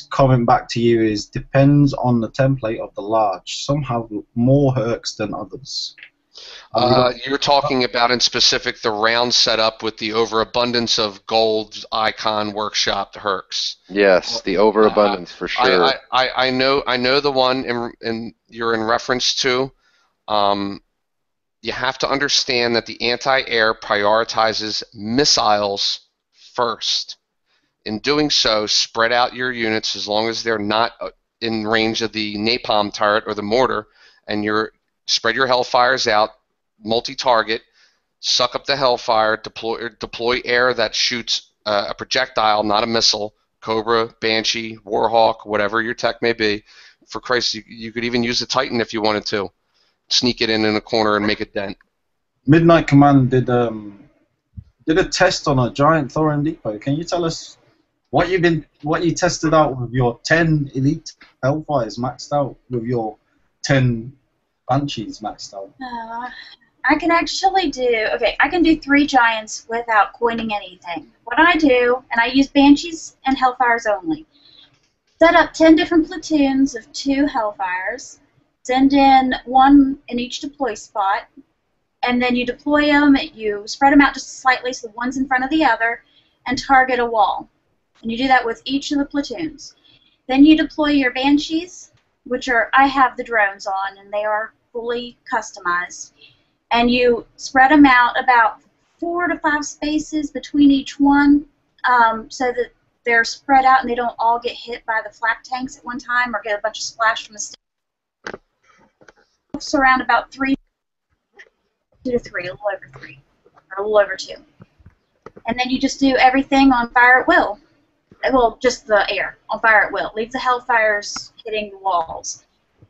comment back to you is, depends on the template of the large. Some have more hercs than others. You're talking about in specific the round setup with the overabundance of gold icon workshop hercs. Yes, the overabundance for sure. I know the one you're in reference to. You have to understand that the anti-air prioritizes missiles first. in doing so, spread out your units as long as they're not in range of the napalm turret or the mortar, and spread your Hellfires out, multi-target, suck up the Hellfire, deploy air that shoots a projectile, not a missile, Cobra, Banshee, Warhawk, whatever your tech may be. For Christ, you could even use the Titan if you wanted to. Sneak it in a corner and make a dent. Midnight Command did a test on a giant Thorin Depot. Can you tell us what you tested out with your 10 elite Hellfires maxed out, with your 10 Banshees maxed out? I can actually do, I can do 3 giants without coining anything. What I do, and I use Banshees and Hellfires only, set up 10 different platoons of 2 Hellfires, send in 1 in each deploy spot, and then you deploy them, you spread them out just slightly so one's in front of the other, and target a wall. And you do that with each of the platoons. Then you deploy your Banshees, which I have the drones on, and they are fully customized. And you spread them out about 4 to 5 spaces between each one, so that they're spread out and they don't all get hit by the flak tanks at one time or get a bunch of splash from the stick. Around about 2 to 3, a little over 3, or a little over 2. And then you just do everything on fire at will. Well, just the air, on fire at will. Leave the Hellfires hitting the walls.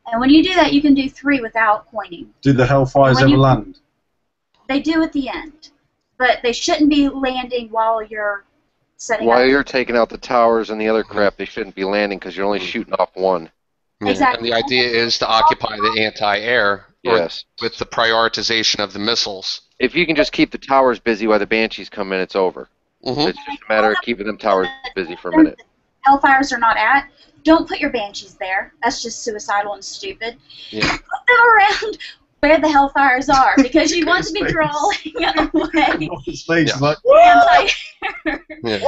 And when you do that, you can do 3 without coining. Do the Hellfires ever land? They do at the end. But they shouldn't be landing while you're setting up. While you're taking out the towers and the other crap, they shouldn't be landing because you're only shooting off 1. Exactly. And the idea is to occupy the anti-air yes. with the prioritization of the missiles. If you can just keep the towers busy while the Banshees come in, it's over. Mm-hmm. It's just a matter of keeping them towers busy for a minute. Hellfires are not at. Don't put your Banshees there. That's just suicidal and stupid. Yeah. Put them around where the Hellfires are, because you want to be drawing away. His face is like, Yeah.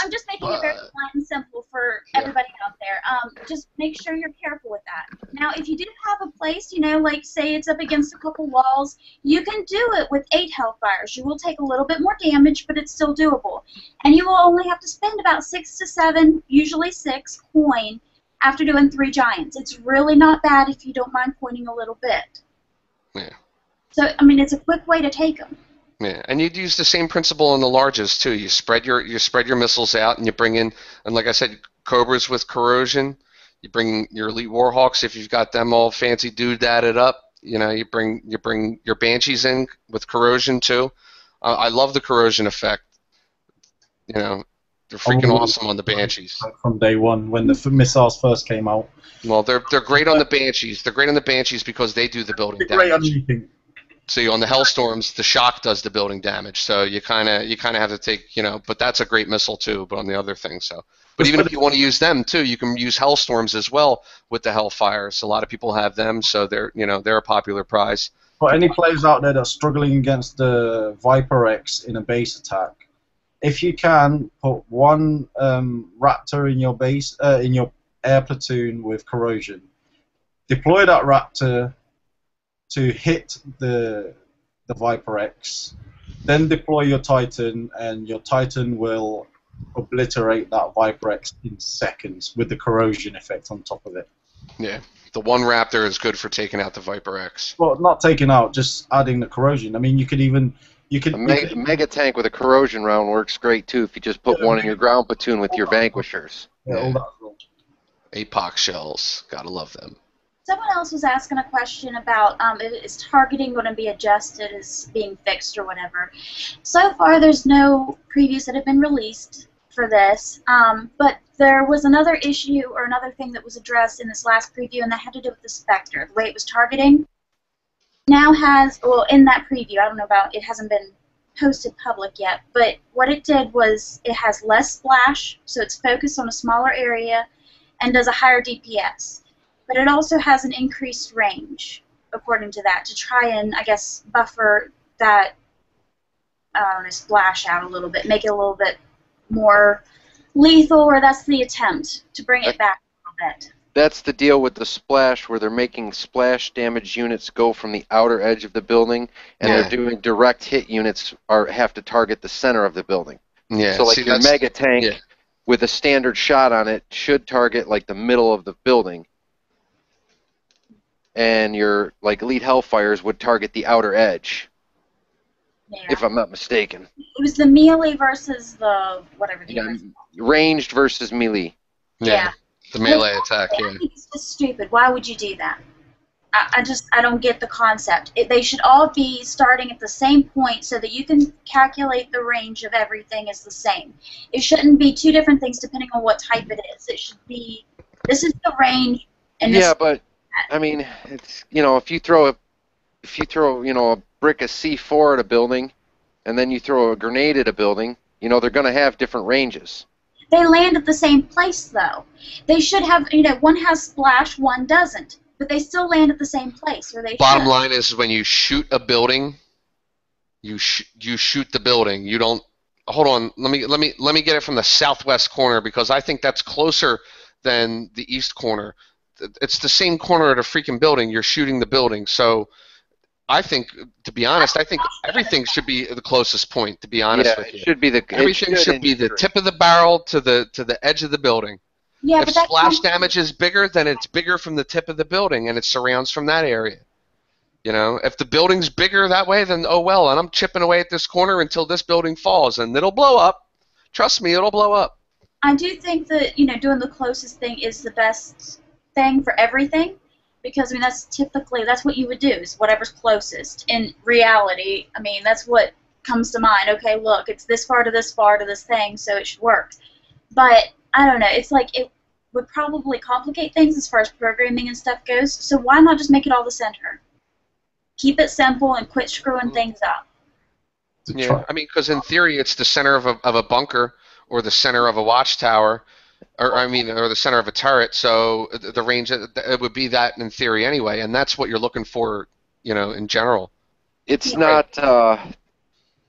I'm just making it very flat and simple for everybody out there. Just make sure you're careful with that. Now, if you do have a place, like say it's up against a couple walls, you can do it with 8 Hellfires. You will take a little bit more damage, but it's still doable. And you will only have to spend about 6 to 7, usually 6, coin after doing 3 giants. It's really not bad if you don't mind coining a little bit. Yeah. So, I mean, it's a quick way to take them. Yeah, and you'd use the same principle in the larges too. You spread your missiles out, and you bring in, and like I said, Cobras with corrosion. You bring your elite Warhawks if you've got them all fancy doodadded up. You bring your Banshees in with corrosion too. I love the corrosion effect. They're freaking awesome on the Banshees. From day one, when the missiles first came out. Well, they're great on the Banshees. They're great on the Banshees because they do the building damage. See, on the Hellstorms, the shock does the building damage, so you kind of have to take, but that's a great missile too. But on the other thing, but even if you want to use them too, you can use Hellstorms as well with the Hellfires. A lot of people have them, so they're a popular prize. For any players out there that are struggling against the Viper X in a base attack, if you can put 1 Raptor in your base, in your air platoon with corrosion, deploy that Raptor to hit the Viper X, then deploy your Titan, and your Titan will obliterate that Viper X in seconds with the corrosion effect on top of it. Yeah, the 1 Raptor is good for taking out the Viper X. Well, not taking out, just adding the corrosion. I mean, you could even... A mega tank with a corrosion round works great too if you just put 1 in your ground platoon with your Vanquishers. Yeah, all that as well. APOC shells, gotta love them. Someone else was asking a question about is targeting going to be adjusted as being fixed or whatever. So far, there's no previews that have been released for this, but there was another issue or another thing that was addressed in this last preview, and that had to do with the Spectre, the way it was targeting. Now has, well, in that preview, I don't know about, it hasn't been posted public yet, but what it did was it has less splash, so it's focused on a smaller area, and does a higher DPS. But it also has an increased range, according to that, to try and, I guess, buffer that splash out a little bit, make it a little bit more lethal, or that's the attempt to bring it back a little bit. That's the deal with the splash, where they're making splash damage units go from the outer edge of the building, and they're doing direct hit units have to target the center of the building. Yeah. So like your mega tank, with a standard shot on it should target like the middle of the building. And your like elite Hellfires would target the outer edge, Yeah. if I'm not mistaken. It was the melee versus the whatever the other. Ranged versus melee. Yeah. The melee attack, I think it's just stupid. Why would you do that? I don't get the concept. They should all be starting at the same point so that you can calculate the range of everything is the same. It shouldn't be two different things depending on what type it is. It should be, this is the range, and this. Yeah, but I mean, it's if you throw a brick of C4 at a building, and then you throw a grenade at a building, they're going to have different ranges. They land at the same place though. They should have, one has splash, one doesn't. But they still land at the same place where they Bottom should. line is when you shoot a building, you shoot the building. You don't. Hold on. Let me get it from the southwest corner because I think that's closer than the east corner. It's the same corner of the freaking building. You're shooting the building. So I think, to be honest, I think everything should be the closest point. To be honest with you, everything should be the tip of the barrel to the edge of the building. Yeah, if splash damage is bigger, then it's bigger from the tip of the building, and it surrounds from that area. If the building's bigger that way, then oh well, and I'm chipping away at this corner until this building falls, and it'll blow up. Trust me, it'll blow up. I do think that, doing the closest thing is the best thing for everything, because, that's what you would do, is whatever's closest. In reality, that's what comes to mind. Okay, look, it's this far to this far to this thing, so it should work. But I don't know. It's like it would probably complicate things as far as programming and stuff goes. So why not just make it all the center? Keep it simple and quit screwing things up. Yeah, because in theory it's the center of a bunker or the center of a watchtower, or the center of a turret. So the range it would be that in theory anyway, and that's what you're looking for, in general. It's not. I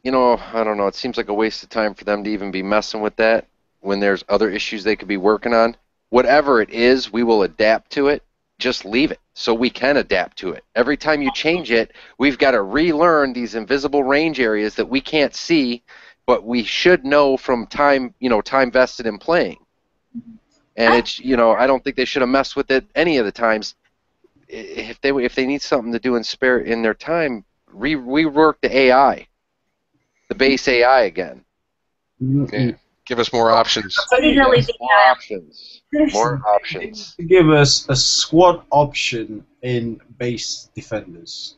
don't know. It seems like a waste of time for them to even be messing with that when there's other issues they could be working on. Whatever it is, we will adapt to it. Just leave it so we can adapt to it. Every time you change it, we've got to relearn these invisible range areas that we can't see, but we should know from time, time vested in playing. And it's, I don't think they should have messed with it any of the times. If they need something to do in their time, rework the AI, the base AI again. Yeah. Give us more options. More options. Give us a squad option in base defenders.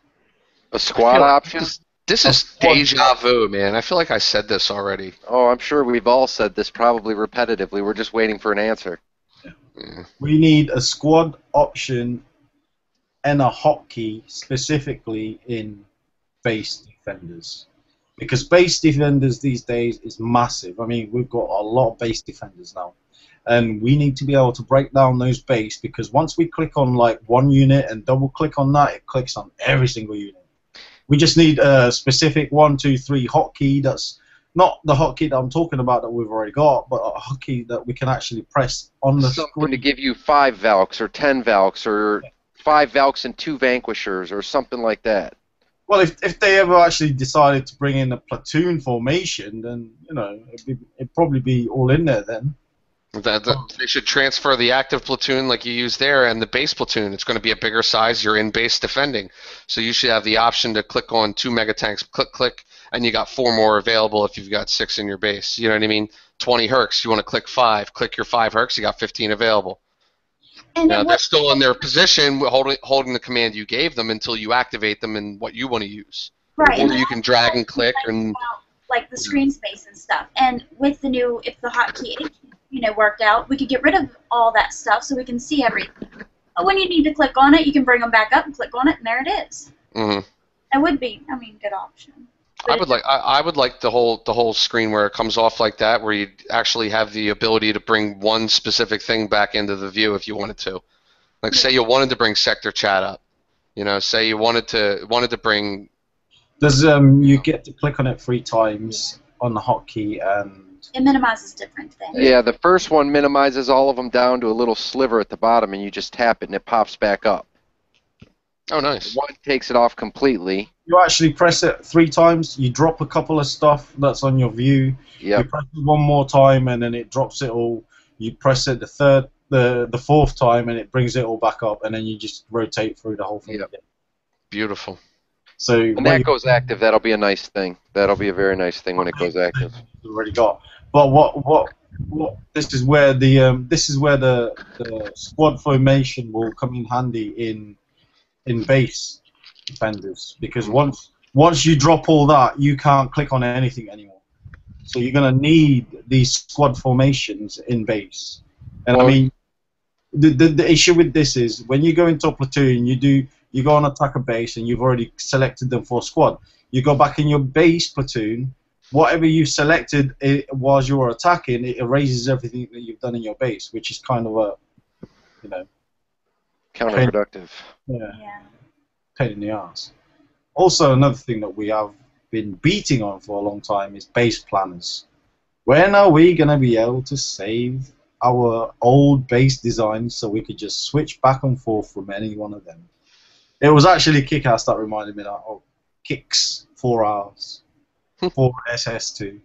A squad option? This is deja vu, man. I feel like I said this already. Oh, I'm sure we've all said this probably repetitively. We're just waiting for an answer. Yeah. We need a squad option and a hotkey specifically in base defenders. Because base defenders these days is massive. We've got a lot of base defenders now. And we need to be able to break down those base, because once we click on like one unit and double click on that, it clicks on every single unit. We just need a specific 1, 2, 3 hotkey that's not the hotkey that I'm talking about that we've already got, but a hotkey that we can actually press on the screen. To give you 5 Valks or 10 Valks or 5 Valks and 2 Vanquishers or something like that. Well, if they ever actually decided to bring in a platoon formation, then it'd probably be all in there then. They should transfer the active platoon like you use there and the base platoon. It's going to be a bigger size. You're in base defending, so you should have the option to click on 2 mega tanks. Click, and you got 4 more available if you've got 6 in your base. You know what I mean? 20 Hercs. You want to click 5. Click your 5 Hercs. You got 15 available. And now they're still in their position, holding the command you gave them until you activate them in what you want to use. Right. Or you can drag and click and like the screen space and stuff. And with the new, if the hotkey, worked out, we could get rid of all that stuff so we can see everything. But when you need to click on it, you can bring them back up and click on it, and there it is. Mm-hmm. It would be, good option. I would like the whole screen where it comes off like that, where you actually have the ability to bring one specific thing back into the view if you wanted to. Like say you wanted to bring sector chat up, say you wanted to bring. Does you get to click on it 3 times on the hotkey and. It minimizes different things. Yeah, the first one minimizes all of them down to a little sliver at the bottom, and you just tap it and it pops back up. Oh, nice. One takes it off completely. You actually press it 3 times. You drop a couple of stuff that's on your view. You Yep. press it one more time, and then it drops it all. You press it the fourth time, and it brings it all back up, and then you just rotate through the whole thing Yep. again. Beautiful. So When that goes active, that'll be a nice thing. That'll be a very nice thing when it goes active. already got. But what this is where the squad formation will come in handy in base defenders, because once you drop all that, you can't click on anything anymore. So you're gonna need these squad formations in base. And Well, I mean, the issue with this is when you go into a platoon, you go on attack a base and you've already selected them for squad. You go back in your base platoon, whatever you selected while you were attacking, it erases everything that you've done in your base, which is kind of a counterproductive. yeah, Yeah. pain in the ass. Also, another thing that we have been beating on for a long time is base planners. When are we going to be able to save our old base designs so we could just switch back and forth from any one of them? It was actually Kickass that reminded me that. Oh, Kicks 4 hours for SS2.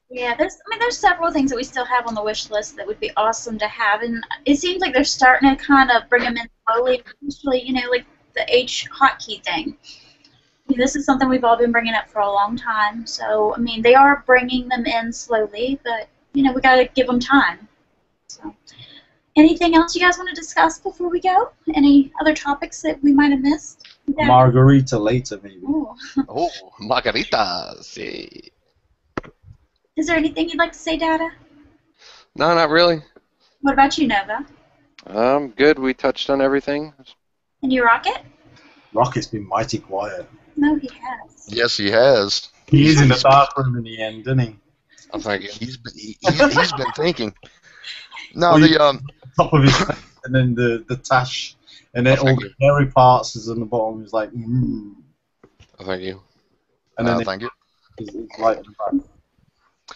Yeah, there's several things that we still have on the wish list that would be awesome to have, and it seems like they're starting to kind of bring them in slowly. Especially, like the H hotkey thing. This is something we've all been bringing up for a long time. So, I mean, they are bringing them in slowly, but we got to give them time. So, anything else you guys want to discuss before we go? Any other topics that we might have missed? Yeah. Margarita later, maybe. Ooh. Oh, margaritas. Sí. Is there anything you'd like to say, Dada? No, not really. What about you, Nova? Good. We touched on everything. And you, Rocket? Rocket's been mighty quiet. No, he has. Yes, he has. He is in the bathroom in the end, isn't he? Oh, thank you. He's been thinking. No, Well, top of his head, and then the tash, and then all the hairy parts is on the bottom. He's like, Oh, thank you. and then thank you. it's right in the back.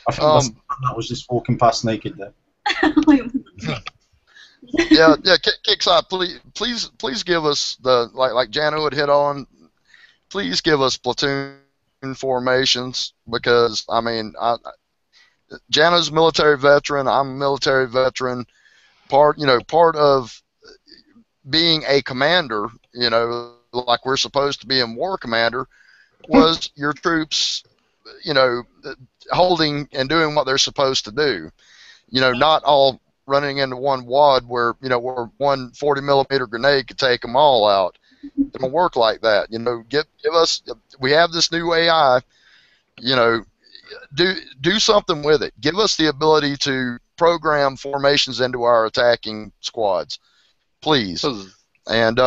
I think that was just walking past naked there. Yeah. Kickside, please give us the like Jano had hit on. Please give us platoon formations, because I mean, Jano's a military veteran. I'm a military veteran. Part of being a commander, like we're supposed to be in War Commander, was your troops, holding and doing what they're supposed to do. Not all running into one wad where one 40mm grenade could take them all out. It don't work like that. Give us. We have this new AI. Do something with it. Give us the ability to program formations into our attacking squads, please. And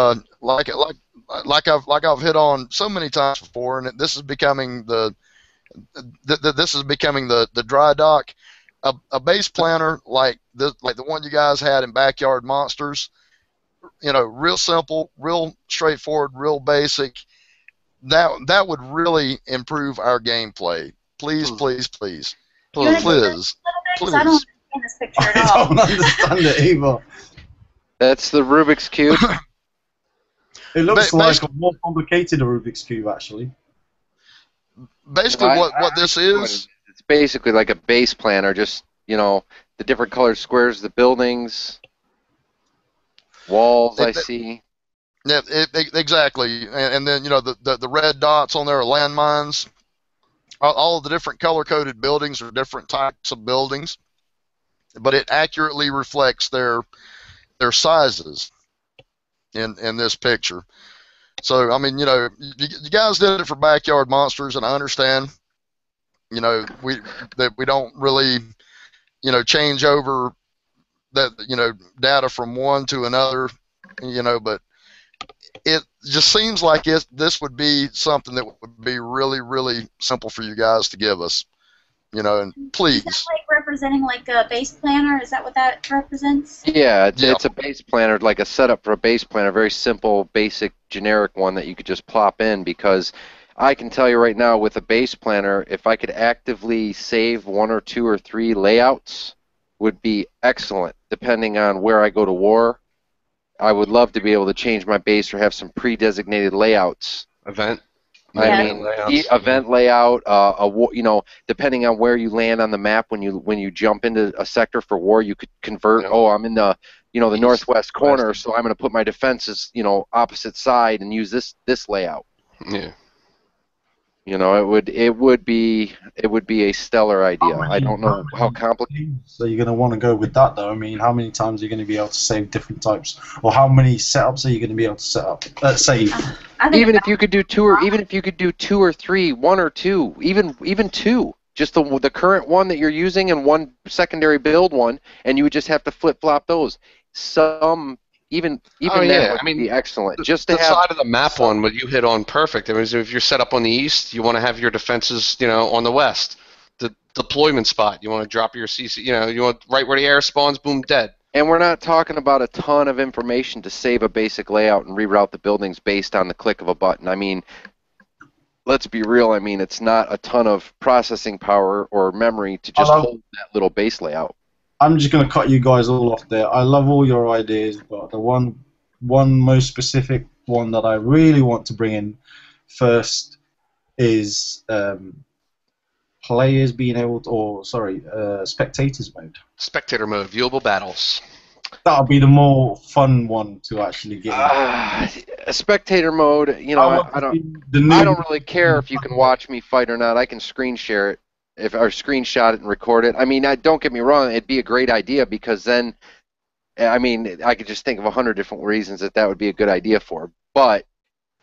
like I've hit on so many times before, and this is becoming the dry dock. A base planner like the one you guys had in Backyard Monsters, real simple, real straightforward, real basic. That would really improve our gameplay. Please. Please. I don't understand this picture at I all. don't understand it either. That's the Rubik's Cube. It looks like a more complicated Rubik's Cube, actually. Basically, what this is. It's basically like a base planner, just, the different colored squares, the buildings, walls I see. Yeah, exactly. And then, the red dots on there are landmines. All of the different color-coded buildings are different types of buildings, but it accurately reflects their sizes in this picture. So, I mean, you guys did it for Backyard Monsters, and I understand. We don't really, change over that, data from one to another, but it just seems like this would be something that would be really, really simple for you guys to give us, and please. Is that like representing like a base planner? Is that what that represents? Yeah, it's a base planner, like a setup for a base planner, very simple, basic, generic one that you could just plop in, because I can tell you right now with a base planner, if I could actively save 1 or 2 or 3 layouts, would be excellent, depending on where I go to war. I would love to be able to change my base or have some pre-designated layouts. Event. I mean, event layout. Depending on where you land on the map when you jump into a sector for war, you could convert. Oh, I'm in the the northwest corner, so I'm going to put my defenses opposite side and use this layout. Yeah. It would be a stellar idea. I don't know how complicated. So you're going to want to go with that, though. I mean, how many times are you going to be able to save different types, or how many setups are you going to be able to set up? Save. Even if you could do two, or even if you could do 2 or 3, 1 or 2, even 2, just the current one that you're using and one secondary build one, and you would just have to flip flop those. Even that would be excellent. Just to the have side of the map one, what you hit on perfect. I mean, if you're set up on the east, you want to have your defenses, on the west. The deployment spot, you want to drop your CC, you want right where the air spawns, boom, dead. And we're not talking about a ton of information to save a basic layout and reroute the buildings based on the click of a button. I mean, let's be real. I mean, it's not a ton of processing power or memory to just hold that little base layout. I'm just going to cut you guys all off there. I love all your ideas, but the one most specific one that I really want to bring in first is players being able to, spectators mode. Spectator mode, viewable battles. That'll be the more fun one to actually get in. Spectator mode, I don't really care if you can watch me fight or not. I can screen share it. Or screenshot it and record it. I mean, don't get me wrong, it'd be a great idea because then, I mean, I could just think of 100 different reasons that would be a good idea for. But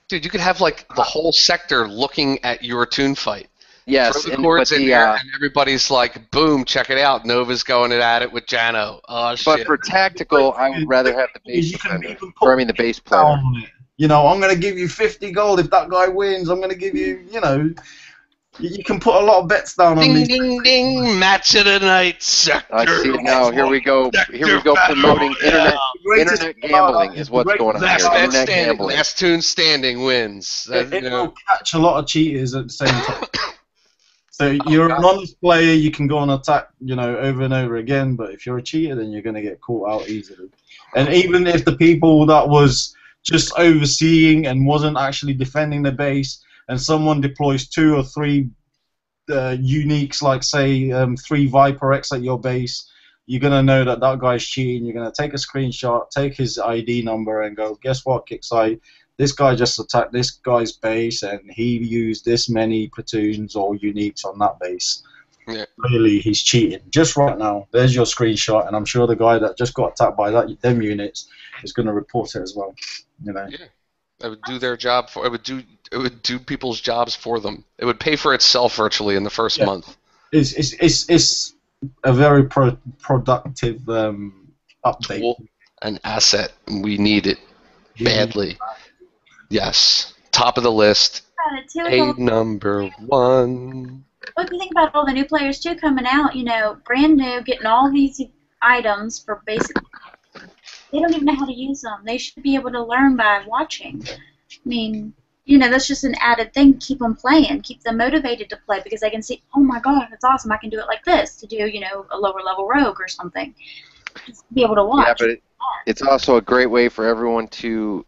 dude, you could have like the whole sector looking at your toon fight. Yes, throw the cords in there, and everybody's like, "Boom! Check it out! Nova's going at it with Jano." Oh shit! But for tactical, I would rather have the base defender. The base player. I'm going to give you 50 gold if that guy wins. I'm going to give you, You can put a lot of bets down on these. Ding, ding, match of the night, sector. I see it now. Here we go. Promoting internet gambling is what's going on here. Internet gambling. Last toon standing wins. It will catch a lot of cheaters at the same time. So you're an honest player, you can go on attack, over and over again. But if you're a cheater, then you're going to get caught out easily. And even if the people that was just overseeing and wasn't actually defending the base, and someone deploys 2 or 3 uniques, like say 3 Viper X at your base, you're going to know that guy's cheating. You're going to take a screenshot, take his ID number, and go, guess what, Kickside? This guy just attacked this guy's base, and he used this many platoons or uniques on that base. Yeah. Clearly, he's cheating. Just right now, there's your screenshot, and I'm sure the guy that just got attacked by them units is going to report it as well. Yeah. It would do their job for. It would do people's jobs for them. It would pay for itself virtually in the first month. It's a very productive update. Tool, an asset. We need it badly. Yes, top of the list. Number 1. Well, if you think about all the new players too coming out, brand new, getting all these items for basic. They don't even know how to use them. They should be able to learn by watching. I mean, that's just an added thing. Keep them playing. Keep them motivated to play because they can see, oh my god, that's awesome. I can do it like this to do, a lower level rogue or something. Just be able to watch. Yeah, but it's also a great way for everyone to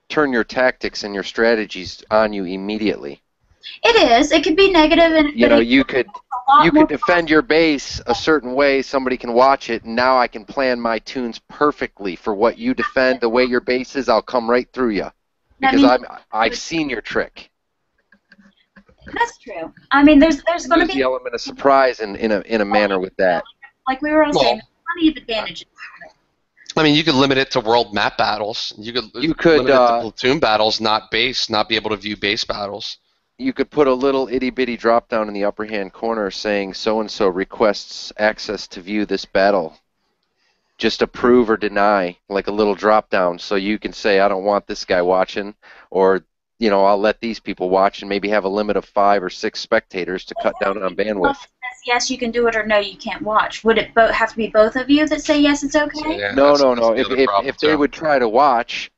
turn your tactics and your strategies on you immediately. It is. It could be negative, and you could defend your base a certain way. Somebody can watch it, and now I can plan my tunes perfectly for what you defend. The way your base is, I'll come right through you because I've seen your trick. That's true. I mean, there's going to be the element of surprise in a manner with that. Like we were all saying, there's plenty of advantages. I mean, you could limit it to world map battles. You could limit it to platoon battles, not be able to view base battles. You could put a little itty-bitty drop-down in the upper-hand corner saying so-and-so requests access to view this battle. Just approve or deny, like a little drop-down, so you can say, I don't want this guy watching, or, I'll let these people watch and maybe have a limit of 5 or 6 spectators to cut down on bandwidth. Yes, you can do it, or no, you can't watch. Would it have to be both of you that say yes, it's okay? Yeah, no. If they would try to watch,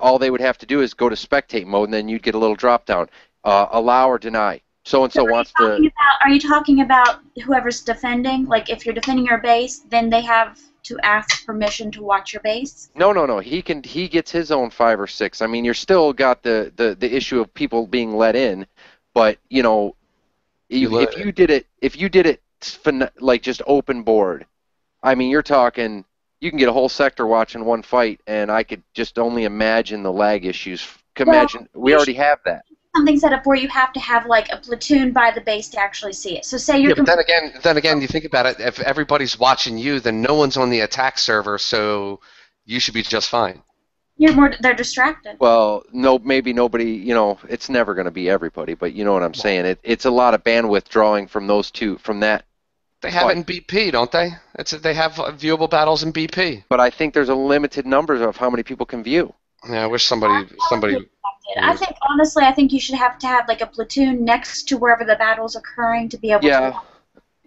all they would have to do is go to spectate mode, and then you'd get a little drop-down. Allow or deny. So-and-so wants to... Are you talking about whoever's defending? Like, if you're defending your base, then they have to ask permission to watch your base? No. He gets his own 5 or 6. I mean, you're still got the issue of people being let in, but you know, if you did it like just open board, I mean, you're talking you can get a whole sector watching one fight, and I could just only imagine the lag issues. We already have that. Something set up where you have to have like a platoon by the base to actually see it. So say you're. Yeah, but then again, you think about it. If everybody's watching you, then no one's on the attack server, so you should be just fine. They're distracted. Well, no, maybe nobody. You know, it's never going to be everybody, but you know what I'm saying. It's a lot of bandwidth drawing from those two, from that. They have it in BP, don't they? They have viewable battles in BP. But I think there's a limited number of how many people can view. Yeah, I wish somebody. I think honestly, I think you should have to have like a platoon next to wherever the battle's occurring to be able to.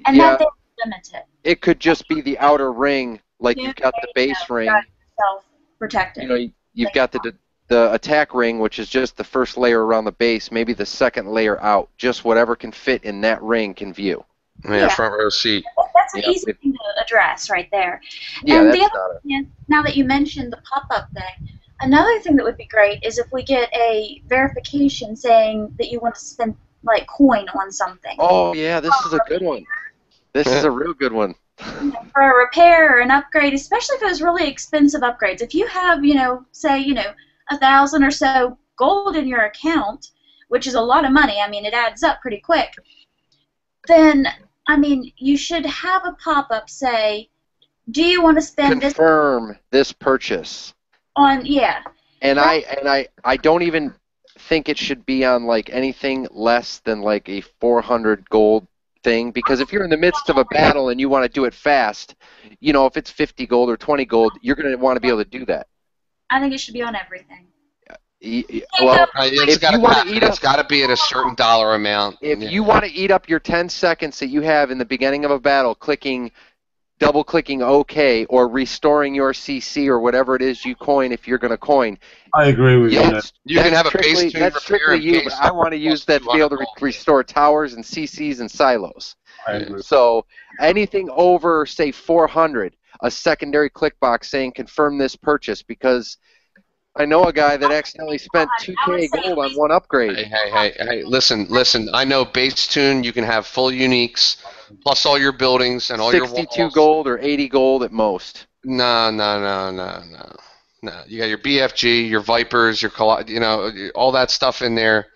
And that they're limited. It could just be the outer ring, like you've got the base ring. Self-protected. You know, you've got the attack ring, which is just the first layer around the base, maybe the second layer out. Just whatever can fit in that ring can view. Yeah, front row seat. That's an easy thing to address right there. Yeah, and the other thing, now that you mentioned the pop-up thing, another thing that would be great is if we get a verification saying that you want to spend like coin on something. Oh yeah, this is a good one. This is a real good one. For a repair or an upgrade, especially if it was really expensive upgrades. If you have, say, 1,000 or so gold in your account, which is a lot of money, I mean, it adds up pretty quick, then, I mean, you should have a pop-up say, do you want to spend Confirm this purchase. On, yeah. And I don't even think it should be on, like, anything less than, like, a 400 gold thing, because if you're in the midst of a battle and you want to do it fast, if it's 50 gold or 20 gold, you're going to want to be able to do that. I think it should be on everything. Well, it's got to be at a certain dollar amount. If you want to eat up your 10 seconds that you have in the beginning of a battle, double-clicking OK, or restoring your CC or whatever it is you coin if you're going to coin. I agree with you. You can have a base tune That's strictly you, but I want to use that to be able to restore towers and CCs and silos. So anything over, say, 400, a secondary click box saying confirm this purchase, because I know a guy that accidentally spent 2K gold on one upgrade. Hey, listen. I know base tune, you can have full uniques, plus all your buildings and all your walls. 62 gold or 80 gold at most. No. You got your BFG, your Vipers, your all that stuff in there.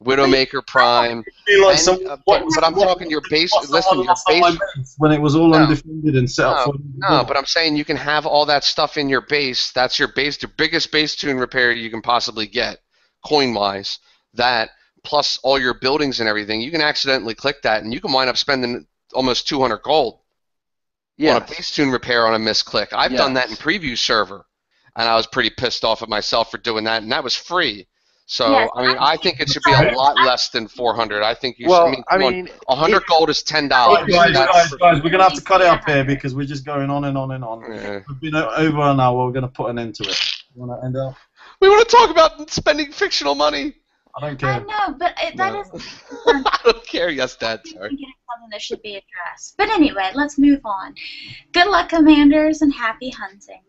Widowmaker Prime. But I'm talking your base. Listen, your base. When it was all undefended and set up. No, but I'm saying you can have all that stuff in your base. That's your base, the biggest base tune repair you can possibly get, coin-wise. That plus all your buildings and everything. You can accidentally click that, and you can wind up spending almost 200 gold on a base tune repair on a misclick. I've done that in preview server, and I was pretty pissed off at myself for doing that, and that was free. So, I think it should be a lot less than 400. I think you should. 100 gold is $10. Guys, we're going to have to cut it up here because we're just going on and on and on. Yeah. We've been over an hour. We're going to put an end to it. You want to end up? We want to talk about spending fictional money. I don't care. I know, but that is... I don't care. Yes, Dad. Sorry. I think it's something that should be addressed. But anyway, let's move on. Good luck, Commanders, and happy hunting.